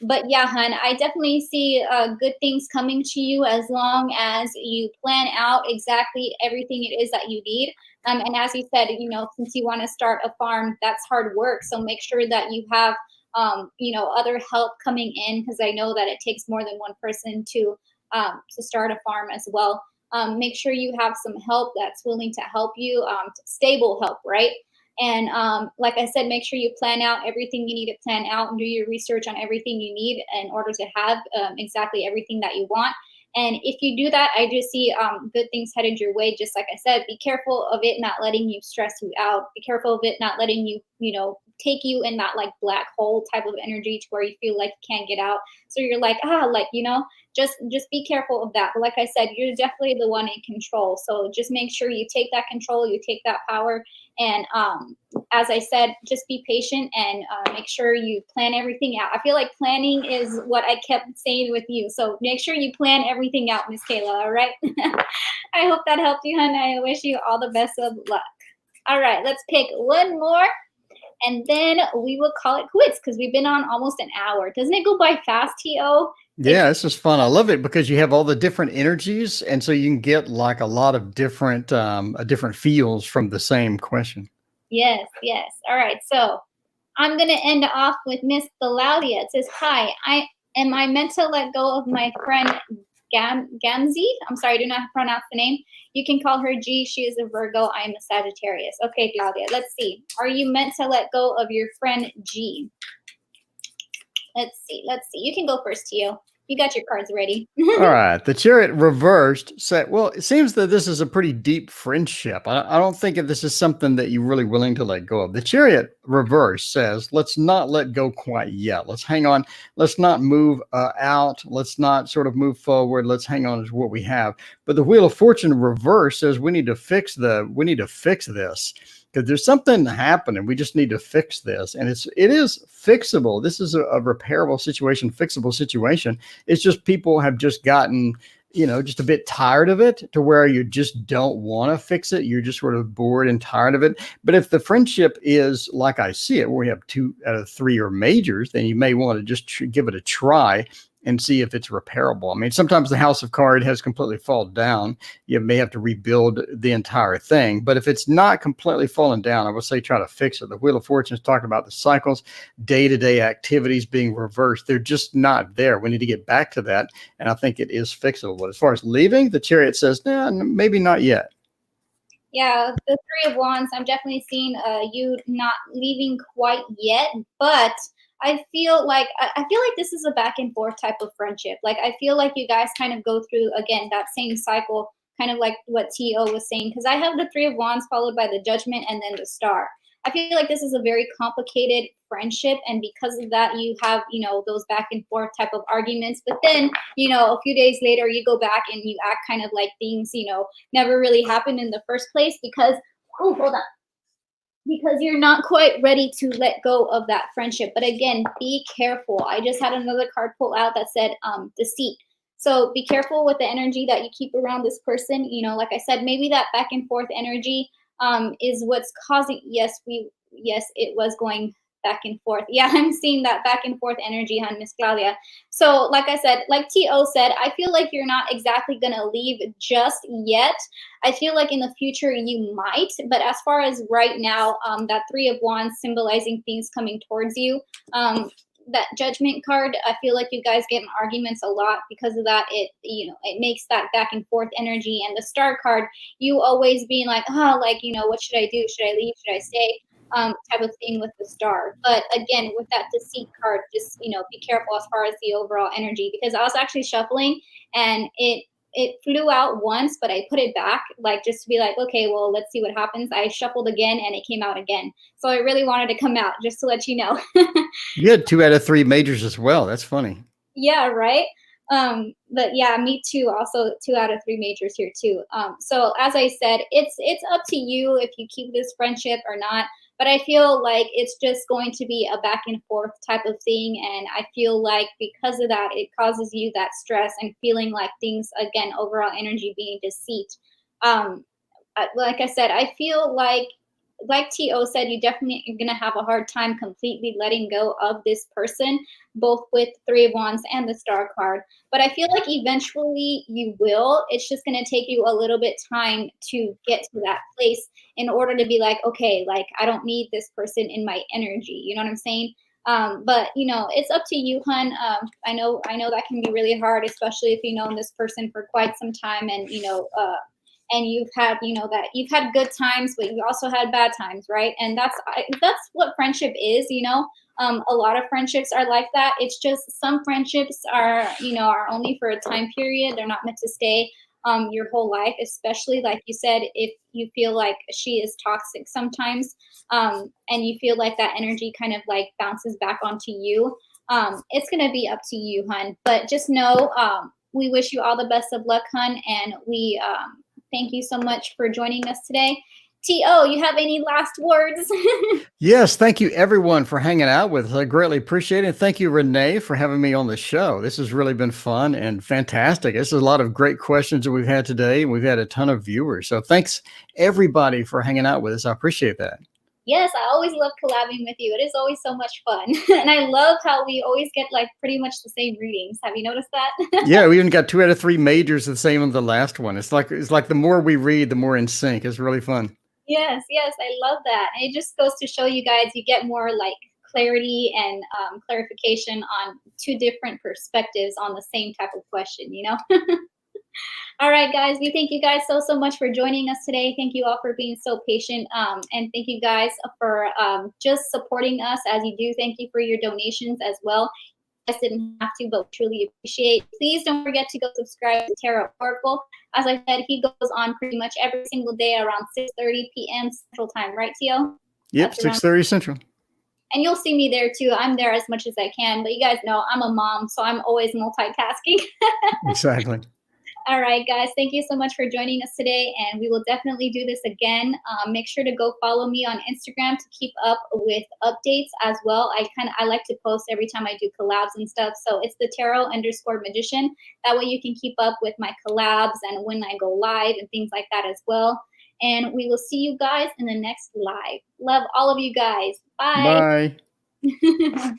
S1: But yeah, hun, I definitely see good things coming to you as long as you plan out exactly everything it is that you need. And as you said, since you want to start a farm, that's hard work. So make sure that you have, other help coming in, because I know that it takes more than one person to start a farm as well. Make sure you have some help that's willing to help you, stable help, right? And like I said, make sure you plan out everything you need to plan out and do your research on everything you need in order to have exactly everything that you want. And if you do that, I do see good things headed your way. Just like I said, be careful of it not letting you stress you out. Be careful of it not letting you, take you in that like black hole type of energy to where you feel like you can't get out. So you're like, just be careful of that. But like I said, you're definitely the one in control. So just make sure you take that control, you take that power, and as I said, just be patient and make sure you plan everything out. I feel like planning is what I kept saying with you. So make sure you plan everything out, Miss Kayla. All right. I hope that helped you, hon. I wish you all the best of luck. All right, let's pick one more, and then we will call it quits because we've been on almost an hour. Doesn't it go by fast, T.O.?
S2: Yeah, this is fun. I love it because you have all the different energies, and so you can get like a lot of different feels from the same question.
S1: Yes, yes. All right, so I'm going to end off with Miss Thalalia. It says, hi, I meant to let go of my friend Gamzi. I'm sorry, I do not pronounce the name. You can call her G. She is a Virgo. I am a Sagittarius. Okay, Claudia, let's see. Are you meant to let go of your friend G? Let's see. You can go first, Tio. You got your cards ready.
S2: All right. The Chariot reversed said, well, it seems that this is a pretty deep friendship. I don't think that this is something that you're really willing to let go of. The Chariot reverse says, let's not let go quite yet. Let's hang on. Let's not move out. Let's not sort of move forward. Let's hang on to what we have. But the Wheel of Fortune reverse says we need to fix this. Because there's something happening. We just need to fix this. And it is fixable. This is a repairable situation, fixable situation. It's just people have just gotten, just a bit tired of it to where you just don't want to fix it. You're just sort of bored and tired of it. But if the friendship is like I see it, where we have 2 out of 3 are majors, then you may want to just give it a try and see if it's repairable. I mean, sometimes the house of card has completely fallen down. You may have to rebuild the entire thing. But if it's not completely fallen down, I would say try to fix it. The Wheel of Fortune is talking about the cycles, day-to-day activities being reversed. They're just not there. We need to get back to that. And I think it is fixable. But as far as leaving, the Chariot says, nah, maybe not yet.
S1: Yeah, the Three of Wands, I'm definitely seeing you not leaving quite yet, but I feel like this is a back and forth type of friendship. Like I feel like you guys kind of go through again that same cycle, kind of like what T.O. was saying, because I have the Three of Wands followed by the Judgment and then the Star. I feel like this is a very complicated friendship, and because of that you have, you know, those back and forth type of arguments. But then, you know, a few days later you go back and you act kind of like things, you know, never really happened in the first place, because, oh, hold on, because you're not quite ready to let go of that friendship. But again, be careful. I just had another card pull out that said deceit. So be careful with the energy that you keep around this person. You know, like I said, maybe that back and forth energy is what's causing. Yes, it was going back and forth. Yeah, I'm seeing that back and forth energy, huh, Miss Claudia. So like I said, like T.O. said, I feel like you're not exactly gonna leave just yet. I feel like in the future you might, but as far as right now, that Three of Wands symbolizing things coming towards you, that Judgment card, I feel like you guys get in arguments a lot because of that. It, you know, it makes that back and forth energy. And the Star card, you always being like, oh, like, you know, what should I do? Should I leave? Should I stay? Type of thing with the Star. But again, with that Deceit card, just, you know, be careful as far as the overall energy, because I was actually shuffling and it flew out once, but I put it back, like, just to be like, okay, well, let's see what happens. I shuffled again and it came out again. So I really wanted to come out, just to let you know.
S2: You had 2 out of 3 majors as well. That's funny.
S1: Yeah, right. But yeah, me too. Also, 2 out of 3 majors here too. So as I said, it's up to you if you keep this friendship or not. But I feel like it's just going to be a back and forth type of thing, and I feel like because of that, it causes you that stress and feeling like things, again, overall energy being deceit. Um, like I said, I feel like T.O. said, you definitely are going to have a hard time completely letting go of this person, both with Three of Wands and the Star card. But I feel like eventually you will. It's just going to take you a little bit time to get to that place in order to be like, okay, like, I don't need this person in my energy. You know what I'm saying? But you know, it's up to you, hun. I know that can be really hard, especially if you've known this person for quite some time, and you know, and you've had, you know, that you've had good times, but you also had bad times, right? And that's what friendship is, you know. A lot of friendships are like that. It's just some friendships are, you know, are only for a time period. They're not meant to stay your whole life, especially like you said, if you feel like she is toxic sometimes, and you feel like that energy kind of like bounces back onto you. It's gonna be up to you, hun. But just know, we wish you all the best of luck, hun, and we thank you so much for joining us today. T.O., you have any last words?
S2: Yes, thank you everyone for hanging out with us. I greatly appreciate it. And thank you, Renee, for having me on the show. This has really been fun and fantastic. This is a lot of great questions that we've had today. We've had a ton of viewers. So thanks everybody for hanging out with us. I appreciate that.
S1: Yes, I always love collabing with you. It is always so much fun. And I love how we always get like pretty much the same readings. Have you noticed that?
S2: Yeah, we even got 2 out of 3 majors, the same on the last one. It's like the more we read, the more in sync. It's really fun.
S1: Yes, yes, I love that. And it just goes to show you guys, you get more like clarity and clarification on 2 different perspectives on the same type of question, you know? All right, guys, we thank you guys so much for joining us today. Thank you all for being so patient. And thank you guys for just supporting us as you do. Thank you for your donations as well. You guys didn't have to, but we truly appreciate. Please don't forget to go subscribe to Tarotoracle. As I said, he goes on pretty much every single day around 6:30 p.m. Central Time, right, Tio?
S2: Yep, 6:30 Central.
S1: And you'll see me there too. I'm there as much as I can, but you guys know I'm a mom, so I'm always multitasking.
S2: Exactly.
S1: All right, guys, thank you so much for joining us today, and we will definitely do this again. Make sure to go follow me on Instagram to keep up with updates as well. I like to post every time I do collabs and stuff, so it's the tarot_magician. That way you can keep up with my collabs and when I go live and things like that as well. And we will see you guys in the next live. Love all of you guys. Bye.
S2: Bye.